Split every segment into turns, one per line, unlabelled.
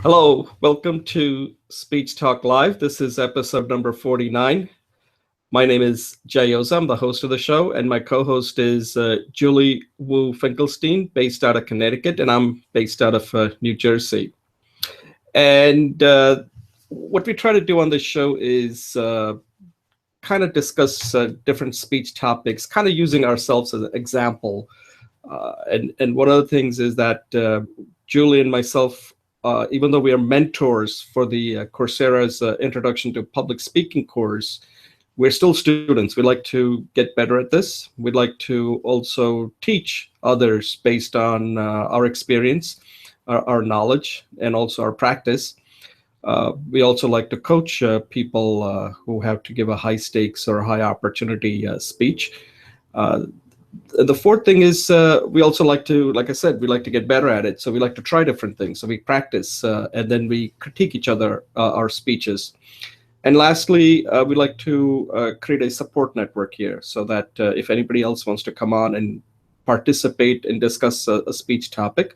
Hello, welcome to Speech Talk Live. This is episode number 49. My name is Jay Oza. I'm the host of the show, and my co-host is Julie Wu Finkelstein, based out of Connecticut, and I'm based out of New Jersey. And what we try to do on this show is kind of discuss different speech topics, kind of using ourselves as an example. And one of the things is that Julie and myself, even though we are mentors for the Coursera's Introduction to Public Speaking course, we're still students. We'd like to get better at this. We'd like to also teach others based on our experience, our knowledge, and also our practice. We also like to coach people who have to give a high stakes or high opportunity speech. The fourth thing is we also like to, like I said, we like to get better at it. So we like to try different things. So we practice and then we critique each other, our speeches. And lastly, we like to create a support network here so that if anybody else wants to come on and participate and discuss a speech topic,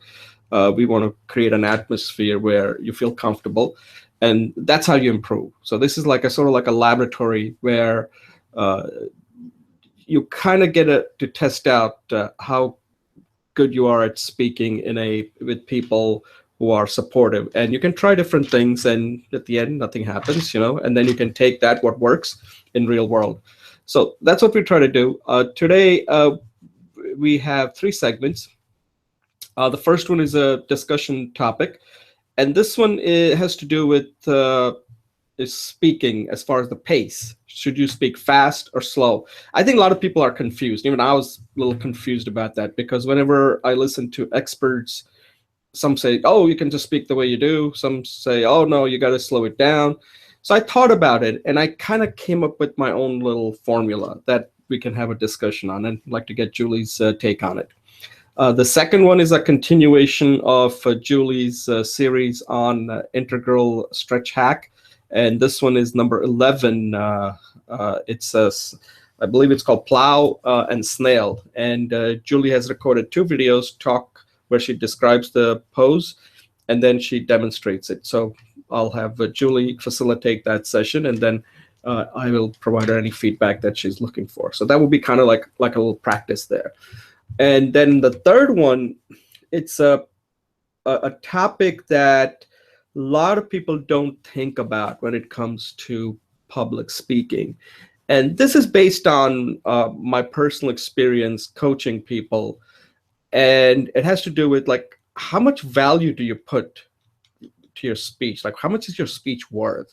we want to create an atmosphere where you feel comfortable. And that's how you improve. So this is like a sort of like a laboratory where you kind of get to test out how good you are at speaking with people who are supportive. And you can try different things, and at the end, nothing happens, and then you can take that, what works in real world. So that's what we try to do. Today, we have 3 segments. The first one is a discussion topic. And this one has to do with speaking as far as the pace. Should you speak fast or slow? I think a lot of people are confused. Even I was a little confused about that, because whenever I listen to experts, some say, oh, you can just speak the way you do. Some say, oh, no, you got to slow it down. So I thought about it, and I kind of came up with my own little formula that we can have a discussion on, and I'd like to get Julie's take on it. The second one is a continuation of Julie's series on Intgeral stretch hack. And this one is number 11. It's I believe it's called Plow and Snail. And Julie has recorded 2 videos where she describes the pose and then she demonstrates it. So I'll have Julie facilitate that session, and then I will provide her any feedback that she's looking for. So that will be kind of like a little practice there. And then the third one, it's a topic that a lot of people don't think about when it comes to public speaking. And this is based on my personal experience coaching people. And it has to do with, like, how much value do you put to your speech? Like, how much is your speech worth?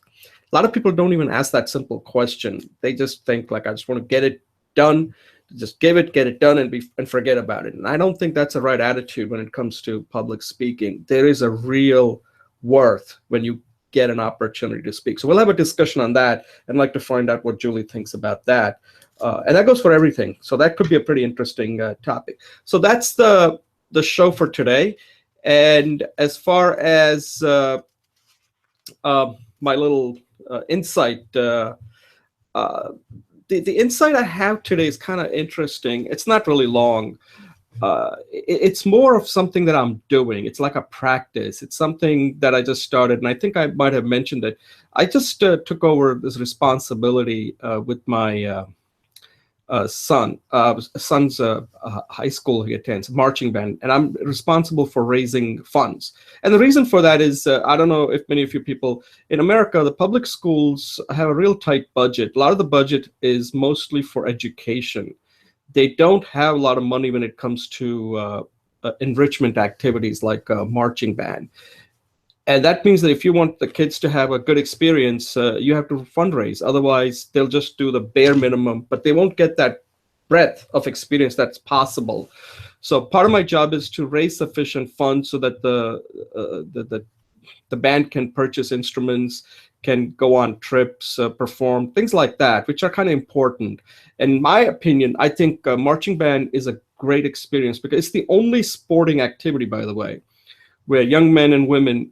A lot of people don't even ask that simple question. They just think, like, I just want to get it done. Just get it done and forget about it. And I don't think that's the right attitude when it comes to public speaking. There is a real worth when you get an opportunity to speak. So we'll have a discussion on that, and I'd like to find out what Julie thinks about that. And that goes for everything. So that could be a pretty interesting topic. So that's the show for today. And as far as my little insight, the insight I have today is kind of interesting. It's not really long. It's more of something that I'm doing. It's like a practice. It's something that I just started, and I think I might have mentioned it. I just took over this responsibility with my son's high school he attends, marching band, and I'm responsible for raising funds. And the reason for that is, I don't know if many of you people in America, the public schools have a real tight budget. A lot of the budget is mostly for education. They don't have a lot of money when it comes to enrichment activities like marching band. And that means that if you want the kids to have a good experience, you have to fundraise. Otherwise, they'll just do the bare minimum, but they won't get that breadth of experience that's possible. So part of my job is to raise sufficient funds so that the band can purchase instruments, can go on trips, perform, things like that, which are kind of important. In my opinion, I think marching band is a great experience because it's the only sporting activity, by the way, where young men and women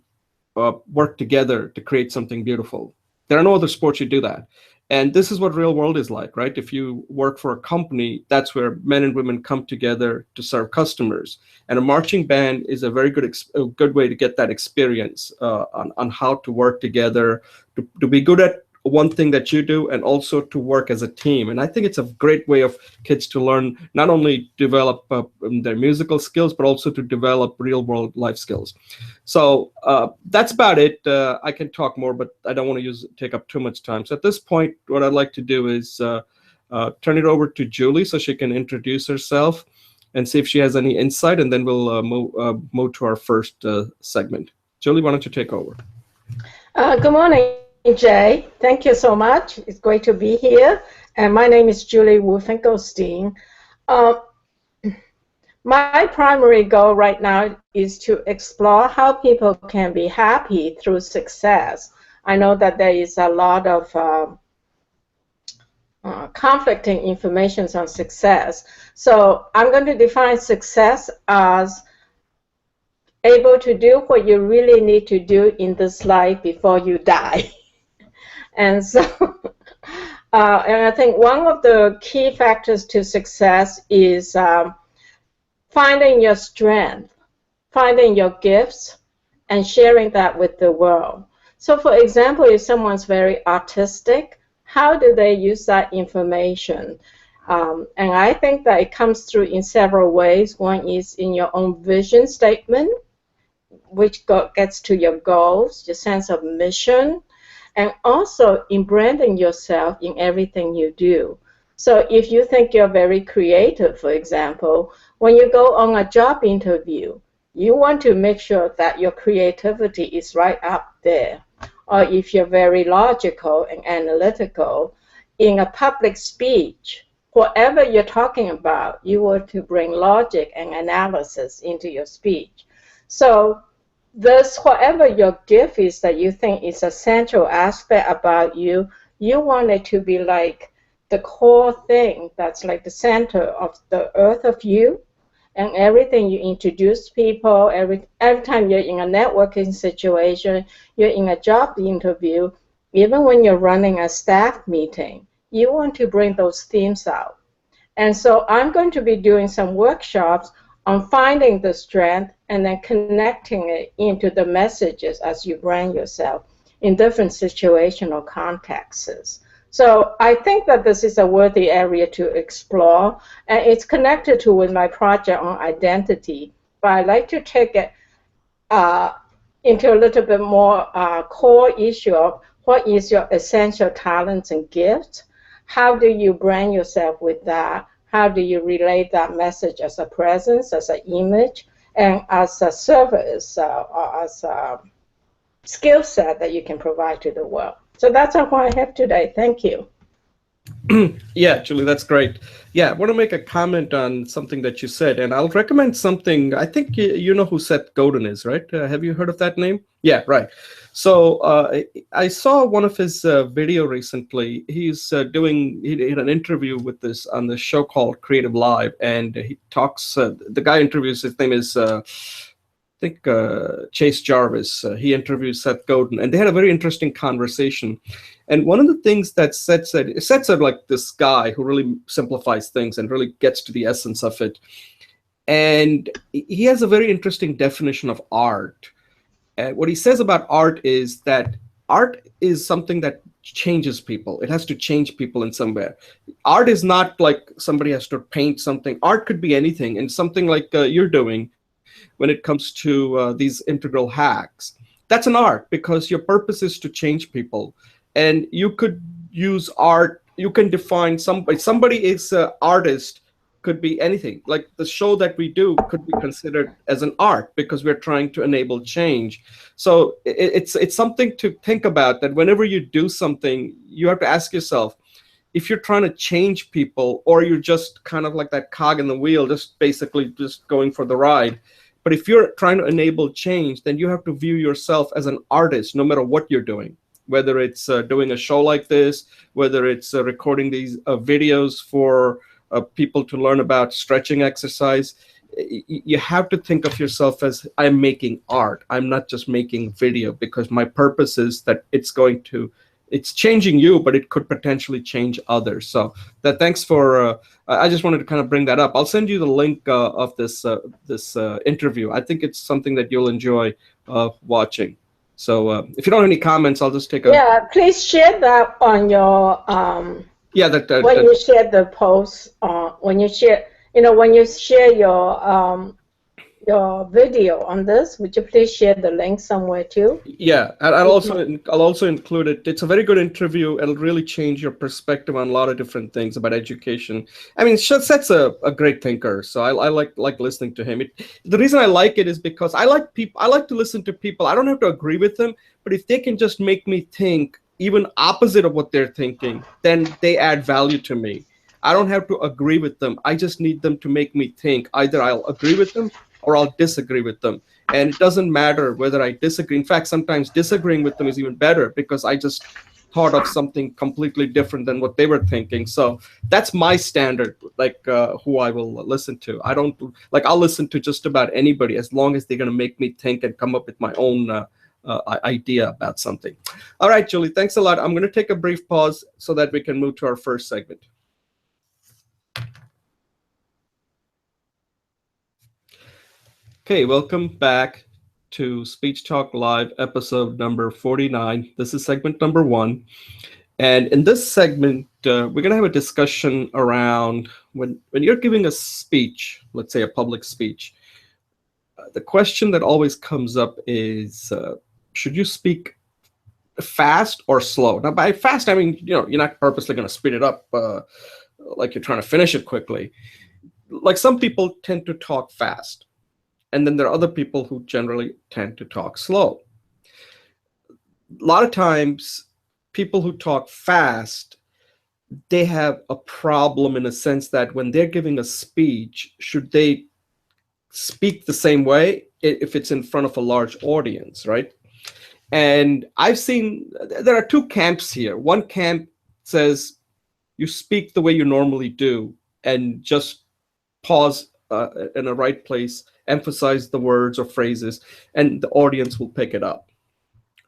work together to create something beautiful. There are no other sports you do that. And this is what real world is like, right? If you work for a company, that's where men and women come together to serve customers. And a marching band is a very a good way to get that experience on how to work together, to be good at one thing that you do, and also to work as a team. And I think it's a great way of kids to learn, not only develop their musical skills, but also to develop real world life skills. So that's about it. I can talk more, but I don't want to take up too much time. So at this point, what I'd like to do is turn it over to Julie so she can introduce herself and see if she has any insight, and then we'll move to our first segment. Julie, why don't you take over?
Good morning, Jay. Thank you so much. It's great to be here. And my name is Julie Wu Finkelstein. My primary goal right now is to explore how people can be happy through success. I know that there is a lot of conflicting information on success. So I'm going to define success as able to do what you really need to do in this life before you die. And so, and I think one of the key factors to success is finding your strength, finding your gifts, and sharing that with the world. So for example, if someone's very artistic, how do they use that information? And I think that it comes through in several ways. One is in your own vision statement, which gets to your goals, your sense of mission, and also in branding yourself in everything you do. So if you think you're very creative, for example, when you go on a job interview, you want to make sure that your creativity is right up there. Or if you're very logical and analytical, in a public speech, whatever you're talking about, you want to bring logic and analysis into your speech. So this, whatever your gift is that you think is a central aspect about you, you want it to be like the core thing that's like the center of the earth of you. And everything you introduce people, every time you're in a networking situation, you're in a job interview, even when you're running a staff meeting, you want to bring those themes out. And so I'm going to be doing some workshops on finding the strength and then connecting it into the messages as you brand yourself in different situational contexts. So I think that this is a worthy area to explore, and it's connected to with my project on identity. But I'd like to take it into a little bit more core issue of what is your essential talents and gifts? How do you brand yourself with that? How do you relate that message as a presence, as an image, and as a service, or as a skill set that you can provide to the world? So that's what I have today. Thank you.
Yeah, Julie, that's great. Yeah, I want to make a comment on something that you said, and I'll recommend something. I think you know who Seth Godin is, right? Have you heard of that name? Yeah, right. So I saw one of his video recently. He's he had an interview with this on the show called Creative Live, and he talks. The guy interviews. His name is I think Chase Jarvis. He interviewed Seth Godin, and they had a very interesting conversation. And one of the things that Seth said like this guy who really simplifies things and really gets to the essence of it. And he has a very interesting definition of art. And what he says about art is that art is something that changes people. It has to change people in some way. Art is not like somebody has to paint something. Art could be anything, and something like you're doing when it comes to these integral hacks. That's an art because your purpose is to change people. And you could use art, you can define somebody is an artist, could be anything. Like the show that we do could be considered as an art because we're trying to enable change. So it's something to think about, that whenever you do something, you have to ask yourself, if you're trying to change people, or you're just kind of like that cog in the wheel, just basically just going for the ride. But if you're trying to enable change, then you have to view yourself as an artist, no matter what you're doing, whether it's doing a show like this, whether it's recording these videos for people to learn about stretching exercise. You have to think of yourself as, I'm making art. I'm not just making video, because my purpose is that it's going to it's changing you, but it could potentially change others. So that thanks for. I just wanted to kind of bring that up. I'll send you the link of this interview. I think it's something that you'll enjoy watching. So if you don't have any comments, I'll just take a.
Yeah, please share that on your
Yeah,
when you share the post, when you share, when you share your video on this, would you please share the link somewhere too?
Yeah, and I'll also include it. It's a very good interview. It'll really change your perspective on a lot of different things about education. I mean, Seth's a great thinker, so I like listening to him. The reason I like it is because I like people. I like to listen to people. I don't have to agree with them, but if they can just make me think even opposite of what they're thinking, then they add value to me. I don't have to agree with them. I just need them to make me think. Either I'll agree with them or I'll disagree with them. And it doesn't matter whether I disagree. In fact, sometimes disagreeing with them is even better because I just thought of something completely different than what they were thinking. So that's my standard, like who I will listen to. I don't like, I'll listen to just about anybody as long as they're going to make me think and come up with my own idea about something. All right, Julie, thanks a lot. I'm going to take a brief pause so that we can move to our first segment. Okay, welcome back to Speech Talk Live, episode number 49. This is segment number 1. And in this segment, we're going to have a discussion around when you're giving a speech, let's say a public speech, the question that always comes up is, should you speak fast or slow? Now, by fast, I mean, you're not purposely going to speed it up like you're trying to finish it quickly. Like some people tend to talk fast. And then there are other people who generally tend to talk slow. A lot of times, people who talk fast, they have a problem in a sense that when they're giving a speech, should they speak the same way if it's in front of a large audience, right? And I've seen, there are two camps here. One camp says you speak the way you normally do and just pause in a right place, emphasize the words or phrases, and the audience will pick it up.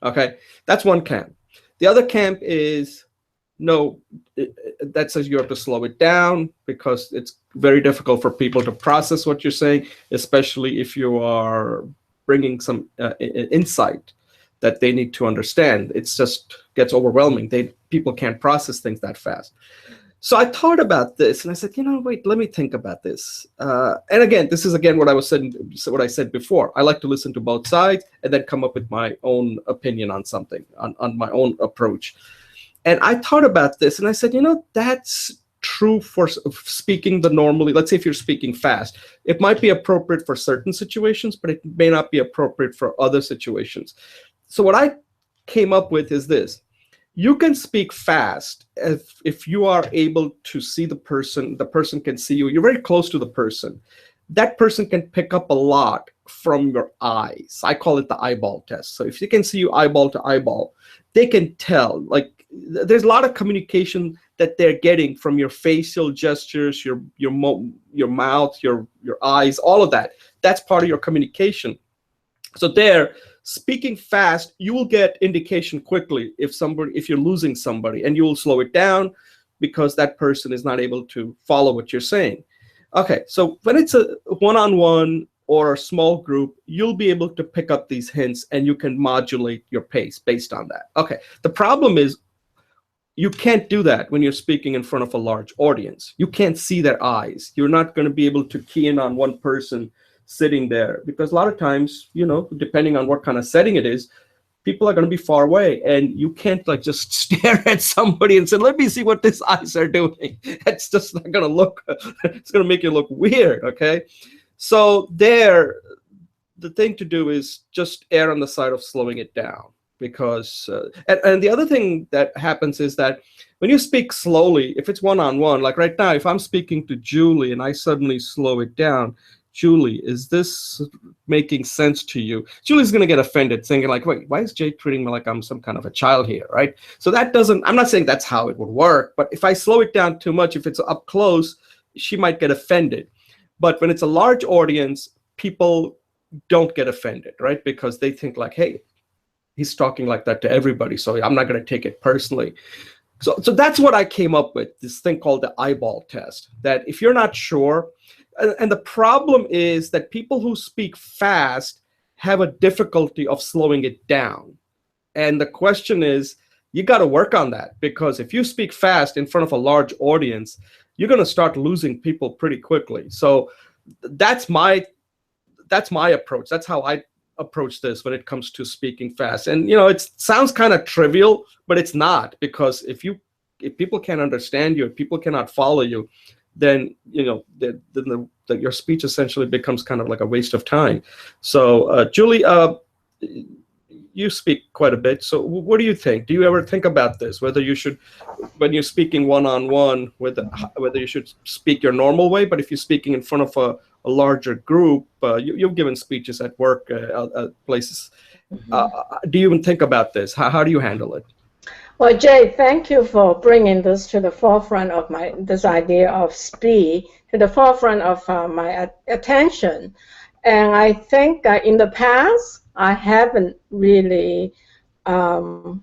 Okay, that's one camp. The other camp is no, that says you have to slow it down because it's very difficult for people to process what you're saying, especially if you are bringing some insight that they need to understand. It's just gets overwhelming. People can't process things that fast. So I thought about this and I said, wait, let me think about this. And again, this is what I said before. I like to listen to both sides and then come up with my own opinion on something, on my own approach. And I thought about this and I said, that's true for speaking the normally. Let's say if you're speaking fast, it might be appropriate for certain situations, but it may not be appropriate for other situations. So what I came up with is this. You can speak fast if you are able to see the person can see you. You're very close to the person. That person can pick up a lot from your eyes. I call it the eyeball test. So if they can see you eyeball to eyeball, they can tell. Like there's a lot of communication that they're getting from your facial gestures, your mouth, your eyes, all of that. That's part of your communication. So there, speaking fast, you will get indication quickly if you're losing somebody, and you will slow it down because that person is not able to follow what you're saying. Okay, so when it's a one-on-one or a small group, you'll be able to pick up these hints and you can modulate your pace based on that. Okay, the problem is you can't do that when you're speaking in front of a large audience. You can't see their eyes. You're not going to be able to key in on one person sitting there because a lot of times, depending on what kind of setting it is, people are going to be far away and you can't like just stare at somebody and say, let me see what these eyes are doing. It's just not going to look, it's going to make you look weird. Okay. So the thing to do is just err on the side of slowing it down because, and the other thing that happens is that when you speak slowly, if it's one-on-one, like right now, if I'm speaking to Julie and I suddenly slow it down, Julie, is this making sense to you? Julie's going to get offended, thinking like, wait, why is Jay treating me like I'm some kind of a child here, right? So I'm not saying that's how it would work, but if I slow it down too much, if it's up close, she might get offended. But when it's a large audience, people don't get offended, right? Because they think like, hey, he's talking like that to everybody, so I'm not going to take it personally. So that's what I came up with, this thing called the eyeball test, that if you're not sure, and the problem is that people who speak fast have a difficulty of slowing it down. And the question is, you got to work on that, because if you speak fast in front of a large audience, you're going to start losing people pretty quickly. So that's my approach. That's how I approach this when it comes to speaking fast. And it sounds kind of trivial, but it's not, because if people can't understand you, if people cannot follow you, then your speech essentially becomes kind of like a waste of time. So Julie, you speak quite a bit. So what do you think? Do you ever think about this, whether you should, when you're speaking one-on-one, whether you should speak your normal way, but if you're speaking in front of a larger group, you've given speeches at work, places. Do you even think about this? How do you handle it?
Well, Jay, thank you for bringing this to the forefront of this idea of speed, to the forefront of my attention. And I think in the past, I haven't really thought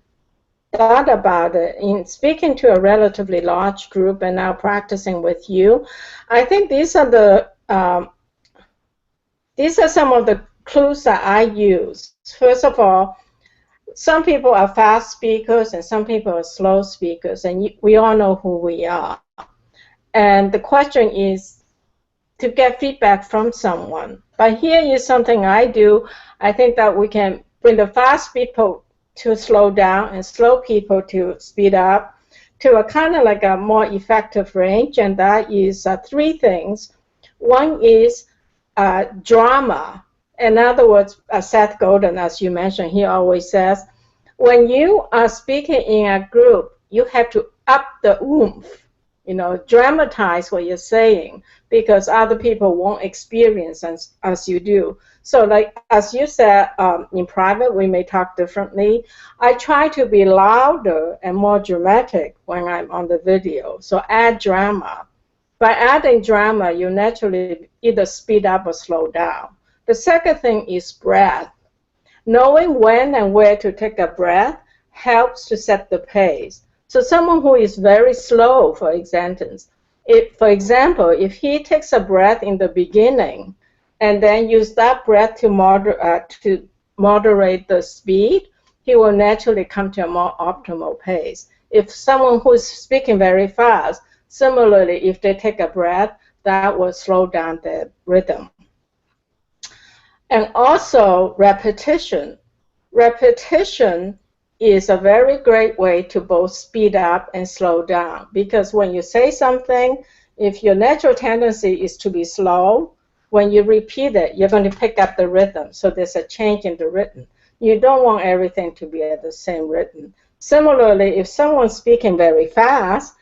about it. In speaking to a relatively large group and now practicing with you, I think these are some of the clues that I use. First of all, some people are fast speakers and some people are slow speakers, and we all know who we are. And the question is to get feedback from someone. But here is something I do. I think that we can bring the fast people to slow down and slow people to speed up to a kind of like a more effective range, and that is three things. One is drama. In other words, Seth Godin, as you mentioned, he always says, when you are speaking in a group, you have to up the oomph, dramatize what you're saying, because other people won't experience as you do. So like, as you said, in private, we may talk differently. I try to be louder and more dramatic when I'm on the video. So add drama. By adding drama, you naturally either speed up or slow down. The second thing is breath. Knowing when and where to take a breath helps to set the pace. So someone who is very slow, for example, if he takes a breath in the beginning and then use that breath to moderate the speed, he will naturally come to a more optimal pace. If someone who is speaking very fast, similarly, if they take a breath, that will slow down the rhythm. And also repetition. Repetition is a very great way to both speed up and slow down, because when you say something, if your natural tendency is to be slow, when you repeat it, you're going to pick up the rhythm. So there's a change in the rhythm. You don't want everything to be at the same rhythm. Similarly, if someone's speaking very fast,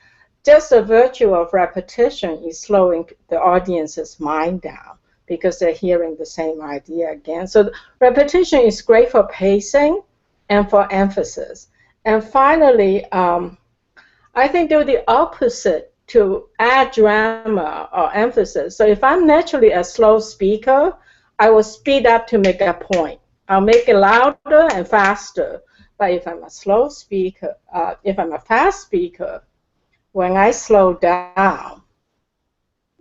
just the virtue of repetition is slowing the audience's mind down, because they're hearing the same idea again. So repetition is great for pacing and for emphasis. And finally, I think do the opposite to add drama or emphasis. So if I'm naturally a slow speaker, I will speed up to make a point. I'll make it louder and faster. But if I'm a slow speaker, if I'm a fast speaker, when I slow down,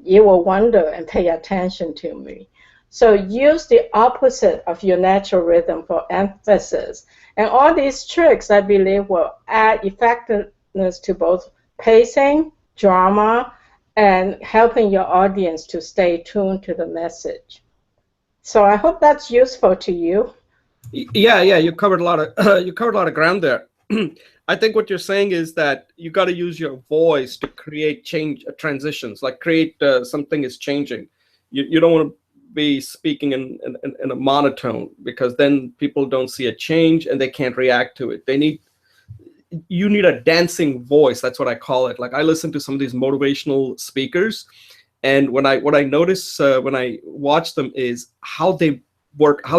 you will wonder and pay attention to me. So use the opposite of your natural rhythm for emphasis. And all these tricks, I believe, will add effectiveness to both pacing, drama, and helping your audience to stay tuned to the message. So I hope that's useful to you.
Yeah, you covered a lot of ground there. I think what you're saying is that you got to use your voice to create change transitions, like create something is changing. You don't want to be speaking in a monotone, because then people don't see a change and they can't react to it. You need a dancing voice. That's what I call it. Like, I listen to some of these motivational speakers, and what I notice when I watch them is how they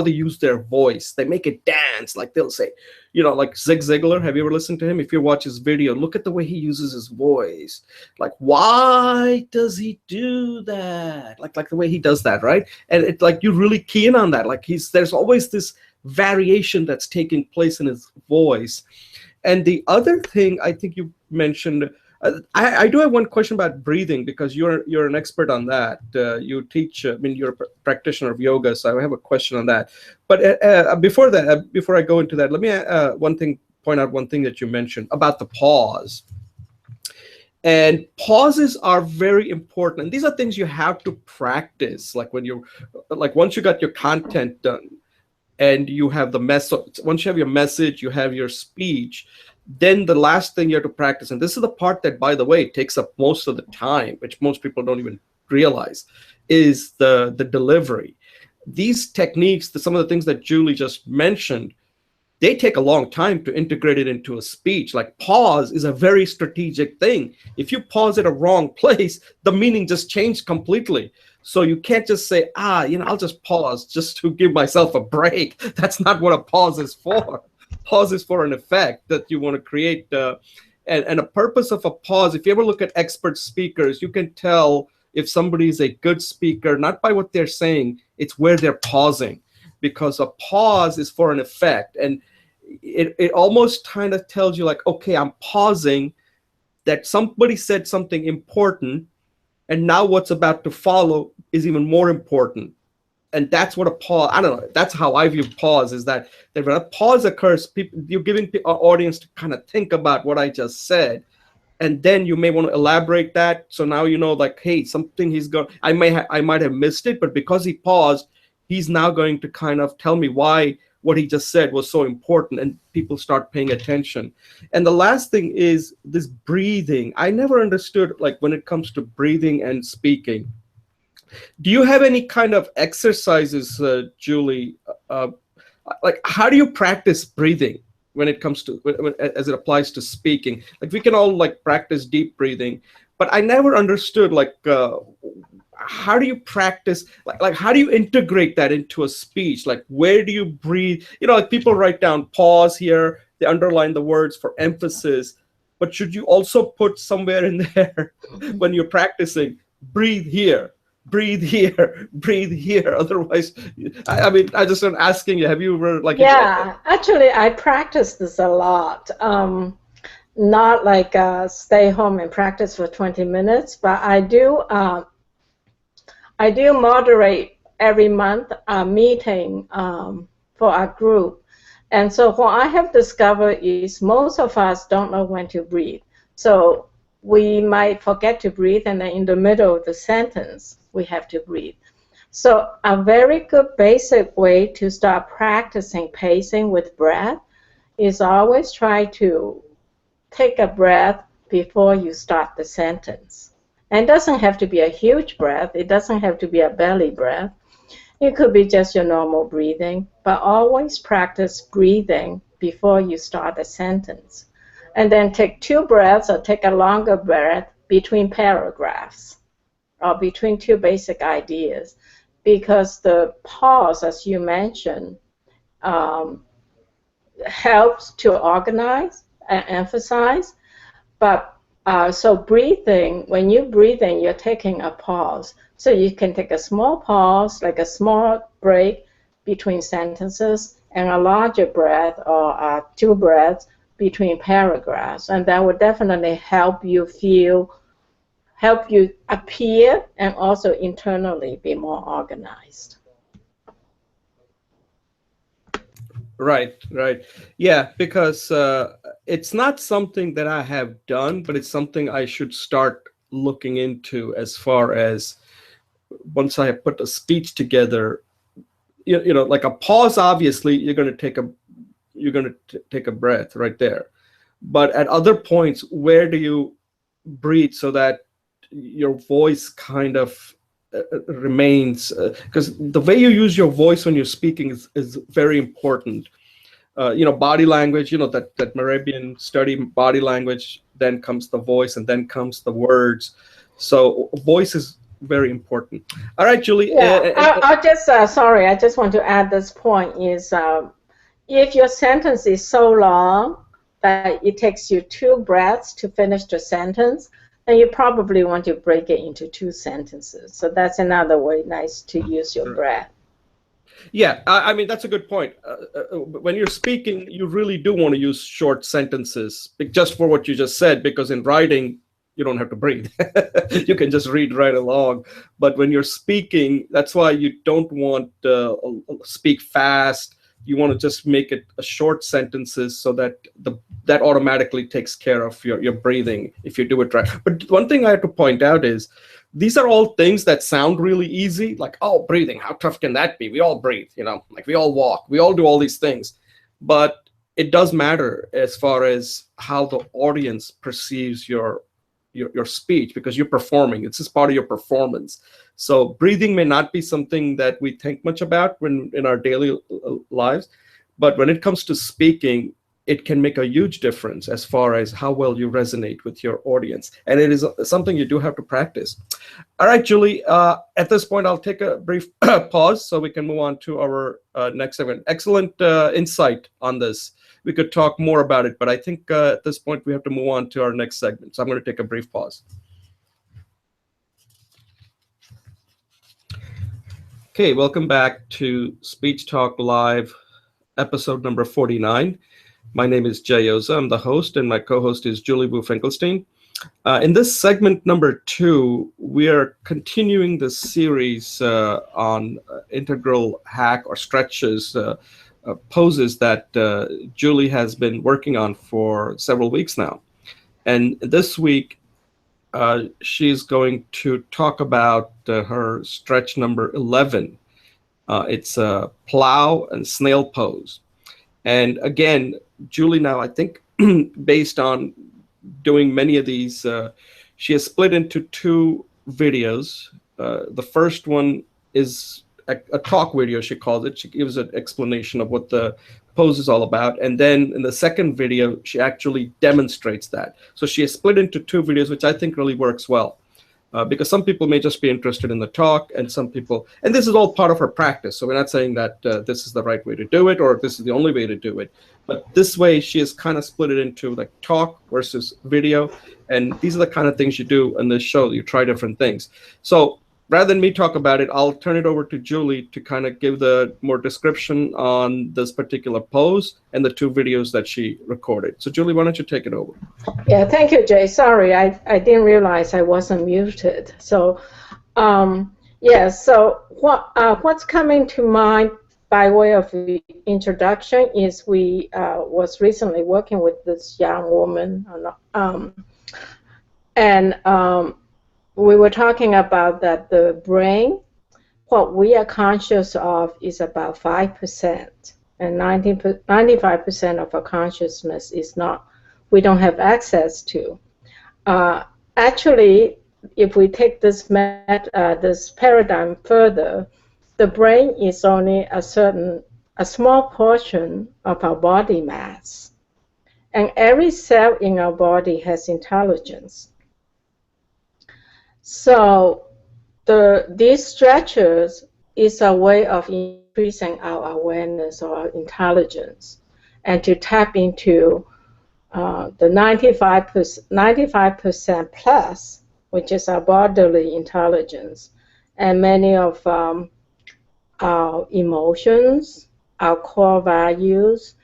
use their voice. They make it dance. Like, they'll say, like Zig Ziglar. Have you ever listened to him? If you watch his video, look at the way he uses his voice. Like, why does he do that? Like the way he does that, right? And it's like, you really key in on that. Like, there's always this variation that's taking place in his voice. And the other thing I think you mentioned, I do have one question about breathing, because you're an expert on that. You teach, I mean, you're a practitioner of yoga, so I have a question on that. But before that, before I go into that, let me point out one thing that you mentioned about the pause. And pauses are very important. And these are things you have to practice. Like once you got your content done, and you have the message, once you have your message, you have your speech, then the last thing you have to practice, and this is the part that, by the way, takes up most of the time, which most people don't even realize, is the delivery. These techniques, some of the things that Julie just mentioned, they take a long time to integrate it into a speech. Like pause is a very strategic thing. If you pause at a wrong place, the meaning just changed completely. So you can't just say, I'll just pause just to give myself a break. That's not what a pause is for. Pause is for an effect that you want to create. And a purpose of a pause, if you ever look at expert speakers, you can tell if somebody is a good speaker, not by what they're saying, it's where they're pausing. Because a pause is for an effect. And it almost kind of tells you, like, okay, I'm pausing, that somebody said something important, and now what's about to follow is even more important. And that's what a pause, I don't know, that's how I view pause, is that when a pause occurs, you're giving our audience to kind of think about what I just said. And then you may want to elaborate that. So now you know, like, hey, something I might have missed it, but because he paused, he's now going to kind of tell me why what he just said was so important, and people start paying attention. And the last thing is this breathing. I never understood, like, when it comes to breathing and speaking. Do you have any kind of exercises, Julie? Like, how do you practice breathing when it comes to, as it applies to speaking? Like, we can all, like, practice deep breathing, but I never understood, like, how do you practice, like how do you integrate that into a speech? Like, where do you breathe? Like, people write down pause here, they underline the words for emphasis, but should you also put somewhere in there when you're practicing, breathe here, breathe here, breathe here? Otherwise, I mean, I just am asking you, have you ever, like...
Yeah, actually, I practice this a lot. Not like stay home and practice for 20 minutes, but I do moderate every month a meeting for our group. And so what I have discovered is most of us don't know when to breathe. So we might forget to breathe, and then in the middle of the sentence, we have to breathe. So a very good basic way to start practicing pacing with breath is always try to take a breath before you start the sentence. And it doesn't have to be a huge breath. It doesn't have to be a belly breath. It could be just your normal breathing, but always practice breathing before you start a sentence. And then take 2 breaths or take a longer breath between paragraphs or between 2 basic ideas, because the pause, as you mentioned, helps to organize and emphasize. But so breathing, when you're breathing, you're taking a pause. So you can take a small pause, like a small break between sentences, and a larger breath or 2 breaths between paragraphs. And that would definitely help you appear and also internally be more organized.
Right. Yeah, because it's not something that I have done, but it's something I should start looking into, as far as once I have put a speech together. Like a pause, obviously you're going to take a breath right there. But at other points, where do you breathe so that your voice kind of remains, because the way you use your voice when you're speaking is very important. Body language, that Morabian study, body language, then comes the voice, and then comes the words. So voice is very important. All right, Julie.
Yeah, I'll just, sorry, I just want to add this point is, if your sentence is so long that it takes you 2 breaths to finish the sentence, then you probably want to break it into 2 sentences. So that's another way nice to use your breath.
Yeah, I mean that's a good point. When you're speaking, you really do want to use short sentences, just for what you just said, because in writing, you don't have to breathe. You can just read right along. But when you're speaking, that's why you don't want speak fast. You want to just make it a short sentences so that that automatically takes care of your breathing if you do it right. But one thing I have to point out is these are all things that sound really easy, like, oh, breathing, how tough can that be? We all breathe, like we all walk, we all do all these things. But it does matter as far as how the audience perceives your speech, because you're performing. It's just part of your performance. So breathing may not be something that we think much about when in our daily lives, but when it comes to speaking, it can make a huge difference as far as how well you resonate with your audience. And it is something you do have to practice. All right, Julie, at this point, I'll take a brief pause so we can move on to our next segment. Excellent insight on this. We could talk more about it, but I think at this point, we have to move on to our next segment. So I'm going to take a brief pause. Okay, welcome back to Speech Talk Live, episode number 49. My name is Jay Oza. I'm the host, and my co-host is Julie Wu-Finkelstein. In this segment number 2, we are continuing the series on integral hack or stretches, poses that Julie has been working on for several weeks now. And this week, she's going to talk about her stretch number 11. It's a plow and snail pose. And again, Julie now, I think, based on doing many of these, she has split into 2 videos. The first one is a talk video, she calls it. She gives an explanation of what the pose is all about. And then in the second video, she actually demonstrates that. So she has split into 2 videos, which I think really works well. Because some people may just be interested in the talk, and some people, and this is all part of her practice. So we're not saying that this is the right way to do it, or this is the only way to do it. But this way, she has kind of split it into like talk versus video. And these are the kind of things you do in this show. You try different things. So rather than me talk about it, I'll turn it over to Julie to kind of give the more description on this particular pose and the 2 videos that she recorded. So Julie, why don't you take it over?
Yeah, thank you, Jay. Sorry, I didn't realize I wasn't muted. So, yeah, so what's coming to mind by way of the introduction is we was recently working with this young woman, and we were talking about that the brain, what we are conscious of is about 5%, and 95% of our consciousness is not, we don't have access to. Actually, if we take this paradigm further, the brain is only a small portion of our body mass, and every cell in our body has intelligence. So these stretches is a way of increasing our awareness or our intelligence, and to tap into the 95% plus, which is our bodily intelligence, and many of our emotions, our core values,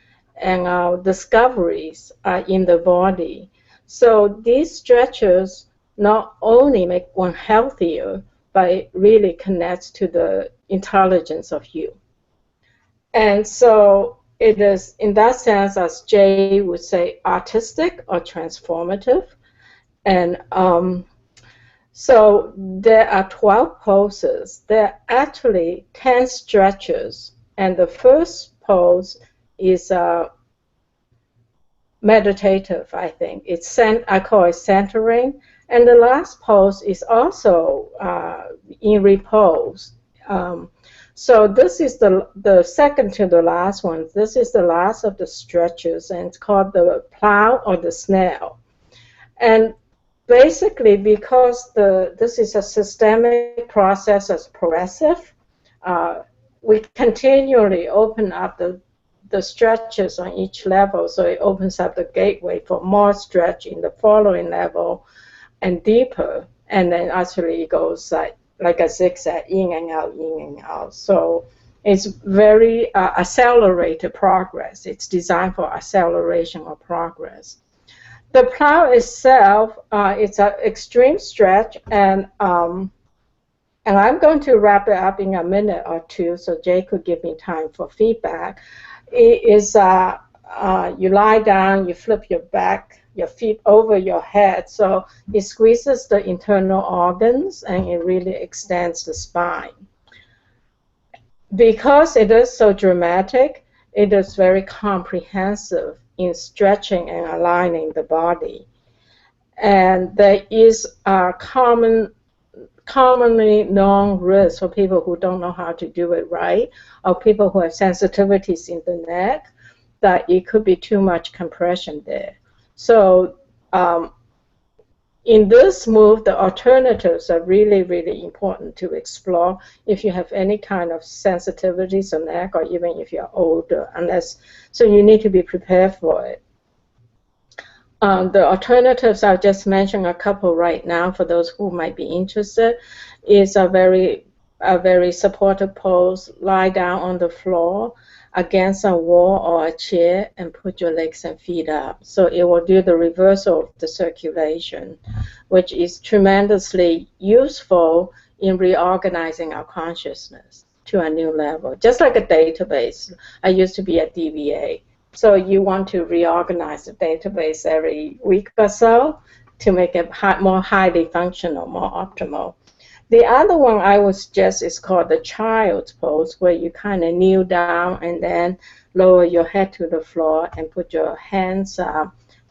and our discoveries are in the body. So these stretches not only make one healthier, but it really connects to the intelligence of you. And so it is, in that sense, as Jay would say, artistic or transformative. And so there are 12 poses. There are actually 10 stretches. And the first pose is meditative, I think. I call it centering. And the last pose is also in repose. So this is the second to the last one. This is the last of the stretches, and it's called the Plow or the Snail. And basically, because this is a systemic process that's progressive, we continually open up the stretches on each level, so it opens up the gateway for more stretch in the following level and deeper, and then actually it goes like a zigzag, in and out, in and out. So It's very accelerated progress. It's designed for acceleration of progress. The plow itself, it's an extreme stretch, and I'm going to wrap it up in a minute or two, so Jay could give me time for feedback. It is you lie down, you flip your feet over your head, so it squeezes the internal organs and it really extends the spine. Because it is so dramatic, it is very comprehensive in stretching and aligning the body. And there is a commonly known risk for people who don't know how to do it right, or people who have sensitivities in the neck, that it could be too much compression there. So in this move, the alternatives are really, really important to explore if you have any kind of sensitivities on neck, or even if you're older, so you need to be prepared for it. The alternatives, I'll just mention a couple right now for those who might be interested, is a very supportive pose. Lie down on the floor against a wall or a chair and put your legs and feet up. So it will do the reversal of the circulation, which is tremendously useful in reorganizing our consciousness to a new level. Just like a database. I used to be at DVA. So you want to reorganize the database every week or so to make it more highly functional, more optimal. The other one I would suggest is called the child's pose, where you kind of kneel down and then lower your head to the floor and put your hands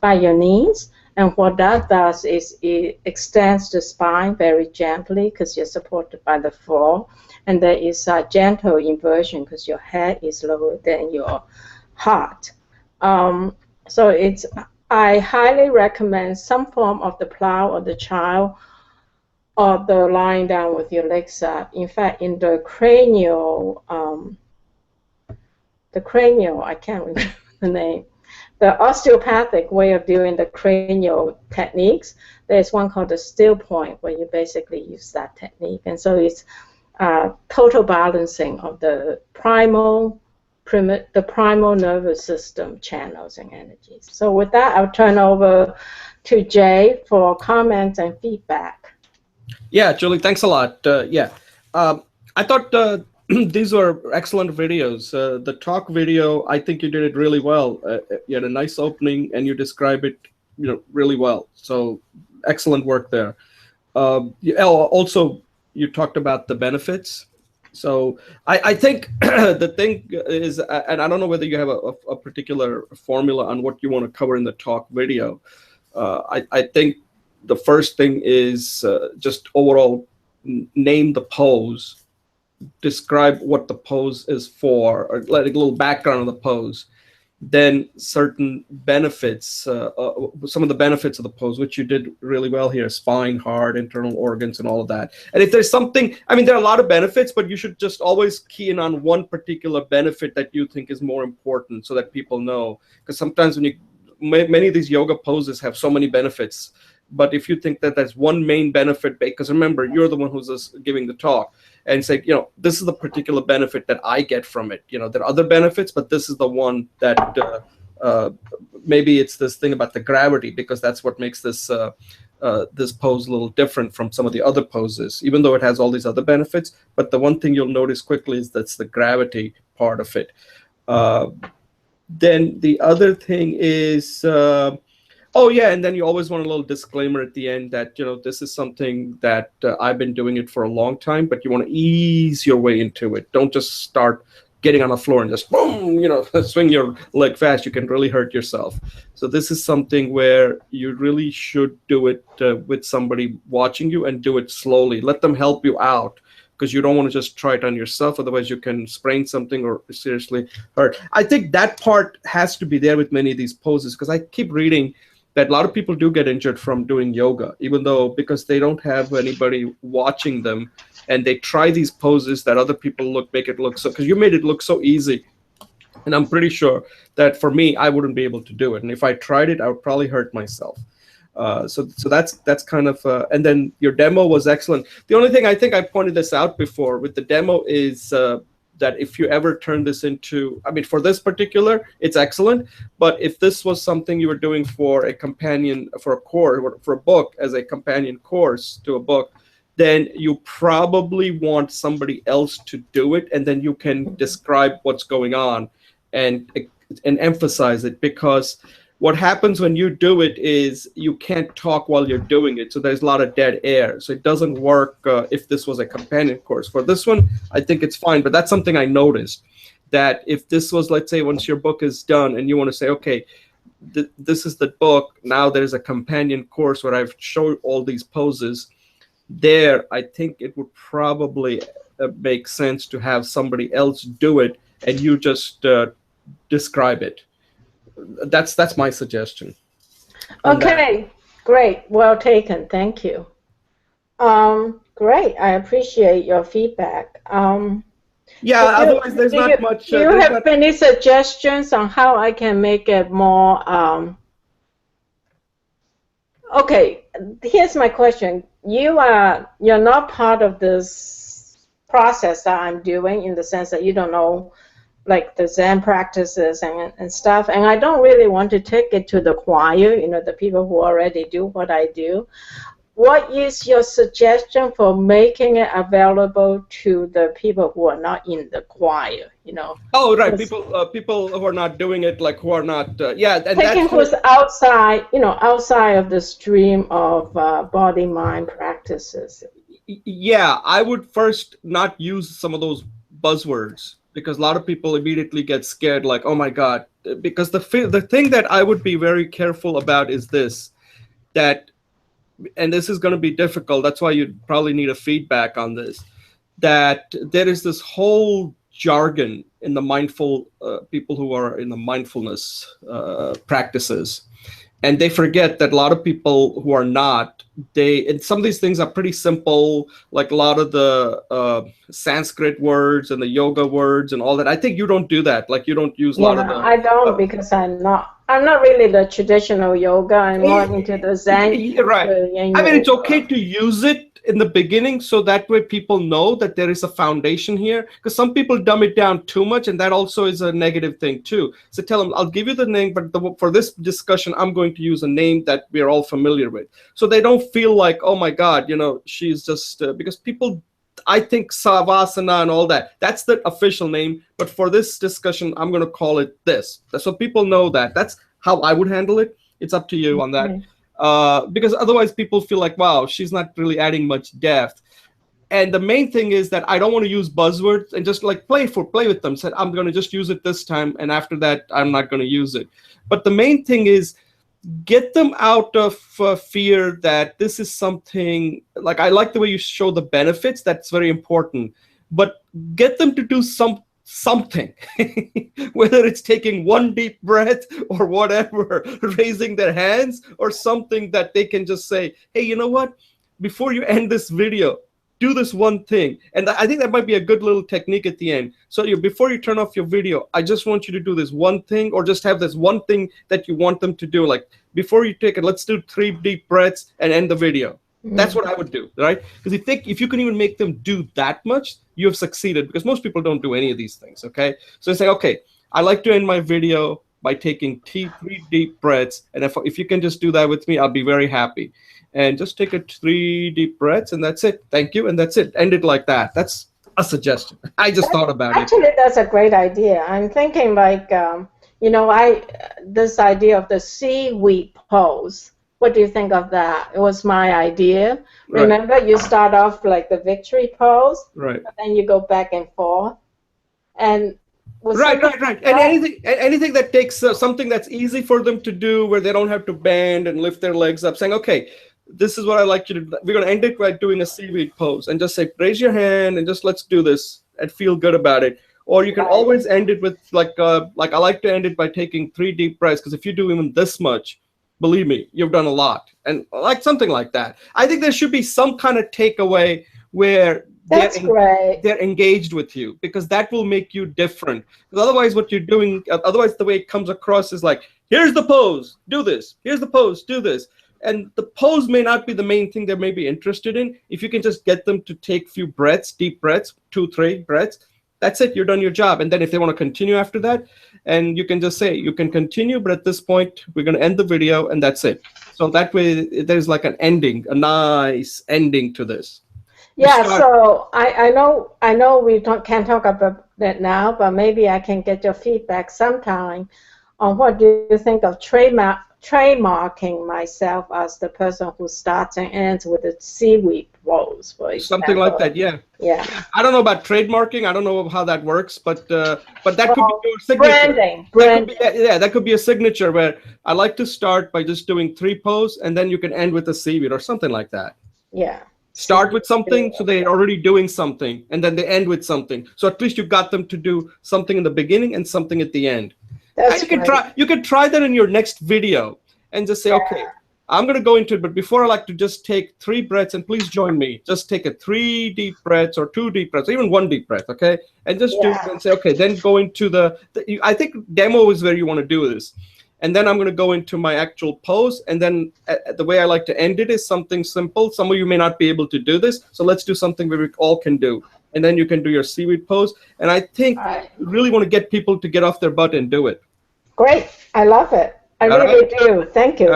by your knees. And what that does is it extends the spine very gently because you're supported by the floor. And there is a gentle inversion because your head is lower than your heart. So I highly recommend some form of the plow or the child, or the lying down with your legs up. In fact, in the cranial, I can't remember the name, the osteopathic way of doing the cranial techniques, there's one called the still point, where you basically use that technique. And so it's total balancing of the primal nervous system channels and energies. So with that, I'll turn over to Jay for comments and feedback.
Yeah, Julie, thanks a lot. I thought these were excellent videos. The talk video, I think you did it really well. You had a nice opening, and you describe it, really well. So excellent work there. Also, you talked about the benefits. So I think the thing is, and I don't know whether you have a particular formula on what you want to cover in the talk video. I think the first thing is just overall name the pose, describe what the pose is for, or let a little background on the pose. Then certain benefits, some of the benefits of the pose, which you did really well here: spine, heart, internal organs, and all of that. And if there's something, I mean, there are a lot of benefits, but you should just always key in on one particular benefit that you think is more important, so that people know. Because sometimes many of these yoga poses have so many benefits. But if you think that that's one main benefit, because remember, you're the one who's just giving the talk, and say, this is the particular benefit that I get from it. There are other benefits, but this is the one that maybe it's this thing about the gravity, because that's what makes this this pose a little different from some of the other poses, even though it has all these other benefits. But the one thing you'll notice quickly is that's the gravity part of it. Then the other thing is, oh yeah, and then you always want a little disclaimer at the end that, this is something that I've been doing it for a long time, but you want to ease your way into it. Don't just start getting on the floor and just boom, swing your leg fast. You can really hurt yourself. So this is something where you really should do it with somebody watching you, and do it slowly. Let them help you out, because you don't want to just try it on yourself. Otherwise, you can sprain something or seriously hurt. I think that part has to be there with many of these poses, because I keep reading that a lot of people do get injured from doing yoga, even though, because they don't have anybody watching them, and they try these poses that other people make it look so, because you made it look so easy. And I'm pretty sure that for me, I wouldn't be able to do it. And if I tried it, I would probably hurt myself. So that's kind of, and then your demo was excellent. The only thing, I think I pointed this out before with the demo, is that if you ever turn this into, I mean, for this particular, it's excellent. But if this was something you were doing for a companion, for a course, or for a book as a companion course to a book, then you probably want somebody else to do it, and then you can describe what's going on and emphasize it, because what happens when you do it is you can't talk while you're doing it, so there's a lot of dead air, so it doesn't work if this was a companion course. For this one, I think it's fine, but that's something I noticed, that if this was, let's say, once your book is done and you want to say, okay, this is the book, now there's a companion course where I've showed all these poses, there I think it would probably make sense to have somebody else do it and you just describe it. That's my suggestion.
Okay, great, well taken, thank you. Great, I appreciate your feedback.
Yeah, otherwise there's not much.
Do you have any suggestions on how I can make it more? Okay, here's my question. You're not part of this process that I'm doing, in the sense that you don't know, like, the Zen practices and stuff, and I don't really want to take it to the choir, you know, the people who already do what I do. What is your suggestion for making it available to the people who are not in the choir, you know?
Oh, right, people who are not doing it, like, who are not, yeah. And
taking who's outside, you know, outside of the stream of body-mind practices.
Yeah, I would first not use some of those buzzwords, because a lot of people immediately get scared, like, oh my God. Because the thing that I would be very careful about is this, that, and this is going to be difficult, that's why you probably need a feedback on this, that there is this whole jargon in the mindful people who are in the mindfulness practices, and they forget that a lot of people who are not, and some of these things are pretty simple, like a lot of the Sanskrit words and the yoga words and all that. I think you don't do that. Like, you don't use a lot of the.
I don't, because I'm not really the traditional yoga. I'm more into the Zen.
Right. I mean, it's okay to use it in the beginning, so that way people know that there is a foundation here, because some people dumb it down too much, and that also is a negative thing too. So tell them, I'll give you the name, but for this discussion, I'm going to use a name that we're all familiar with, so they don't feel like, oh my God, you know, she's just because people, I think Savasana and all that, that's the official name, but for this discussion, I'm going to call it this, so people know that. That's how I would handle it. It's up to you on that. Because otherwise people feel like, wow, she's not really adding much depth. And the main thing is that I don't want to use buzzwords and just like play with them. Said, I'm going to just use it this time, and after that, I'm not going to use it. But the main thing is get them out of fear that this is something, like, I like the way you show the benefits. That's very important. But get them to do something, whether it's taking one deep breath or whatever, raising their hands or something, that they can just say, hey, you know what, before you end this video, do this one thing. And I think that might be a good little technique at the end. So before you turn off your video, I just want you to do this one thing, or just have this one thing that you want them to do. Like, before you take it, let's do 3 deep breaths and end the video. That's what I would do, right? Because if you can even make them do that much, you have succeeded, because most people don't do any of these things, okay? So say, okay, I like to end my video by taking 3 deep breaths, and if you can just do that with me, I'll be very happy. And just take 3 deep breaths, and that's it. Thank you, and that's it. End it like that. That's a suggestion. I just thought about it.
Actually, that's a great idea. I'm thinking, like, you know, this idea of the seaweed pose. What do you think of that? It was my idea. Right. Remember, you start off like the victory pose,
right?
And then you go back and forth, and
right. And anything that takes something that's easy for them to do, where they don't have to bend and lift their legs up, saying, okay, this is what I like you to do. We're going to end it by doing a seaweed pose, and just say, raise your hand and just let's do this and feel good about it. Or you can always end it with like I like to end it by taking 3 deep breaths, because if you do even this much, believe me, you've done a lot. And like something like that. I think there should be some kind of takeaway where they're engaged with you, because that will make you different. Because otherwise what you're doing, otherwise the way it comes across is like, here's the pose, do this. Here's the pose, do this. And the pose may not be the main thing they may be interested in. If you can just get them to take few breaths, deep breaths, 2, 3 breaths, That's it. You're done your job. And then if they want to continue after that, and you can just say, you can continue, but at this point, we're going to end the video, and that's it. So that way, there's like an ending, a nice ending to this.
Yeah, so I know we can't talk about that now, but maybe I can get your feedback sometime on what do you think of trademarking myself as the person who starts and ends with the seaweed rolls, for example.
Something like that, yeah.
Yeah.
I don't know about trademarking. I don't know how that works, but that could be your signature.
Branding.
That could be a signature where I like to start by just doing 3 poses, and then you can end with a seaweed or something like that.
Yeah.
Start with something, so they're already doing something, and then they end with something. So at least you got them to do something in the beginning and something at the end. You can try that in your next video and just say, okay, I'm going to go into it, but before I like to just take 3 breaths, and please join me. Just take a 3 deep breaths or 2 deep breaths, or even 1 deep breath, okay? And just do it and say, okay, then go into I think demo is where you want to do this. And then I'm going to go into my actual pose. And then the way I like to end it is something simple. Some of you may not be able to do this. So let's do something where we all can do. And then you can do your seaweed pose. And I think you really want to get people to get off their butt and do it.
Great. I love it. I really do. Thank you.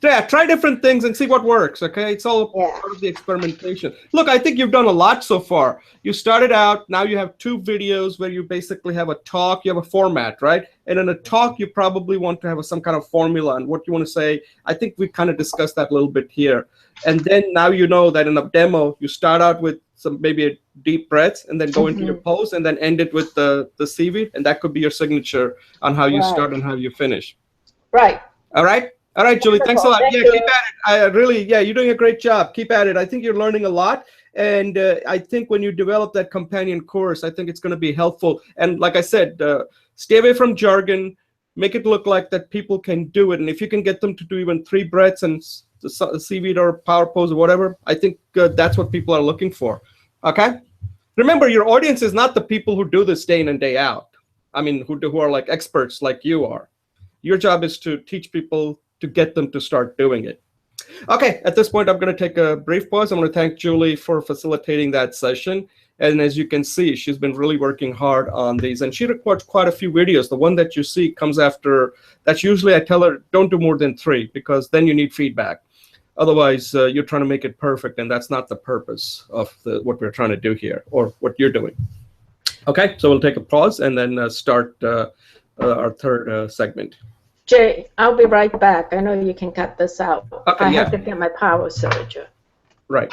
Yeah, try different things and see what works, okay? It's all part of the experimentation. Look, I think you've done a lot so far. You started out, now you have 2 videos where you basically have a talk, you have a format, right? And in a talk, you probably want to have some kind of formula and what you want to say. I think we kind of discussed that a little bit here. And then now you know that in a demo, you start out with maybe a deep breath and then go into your pose and then end it with the seaweed. And that could be your signature on how you start and how you finish.
Right.
All right. All right, Julie, thanks a lot. Keep at it. You're doing a great job. Keep at it. I think you're learning a lot. And I think when you develop that companion course, I think it's going to be helpful. And like I said, stay away from jargon. Make it look like that people can do it. And if you can get them to do even 3 breaths and the seaweed or power pose or whatever, I think that's what people are looking for. Okay? Remember, your audience is not the people who do this day in and day out. I mean, who are like experts like you are. Your job is to teach people to get them to start doing it. Okay, at this point, I'm going to take a brief pause. I'm going to thank Julie for facilitating that session. And as you can see, she's been really working hard on these. And she records quite a few videos. The one that you see comes after. That's usually I tell her, don't do more than 3, because then you need feedback. Otherwise, you're trying to make it perfect, and that's not the purpose of what we're trying to do here or what you're doing. Okay, so we'll take a pause and then start our third segment.
Jay, I'll be right back. I know you can cut this out. Okay, I have to get my power surgery.
Right.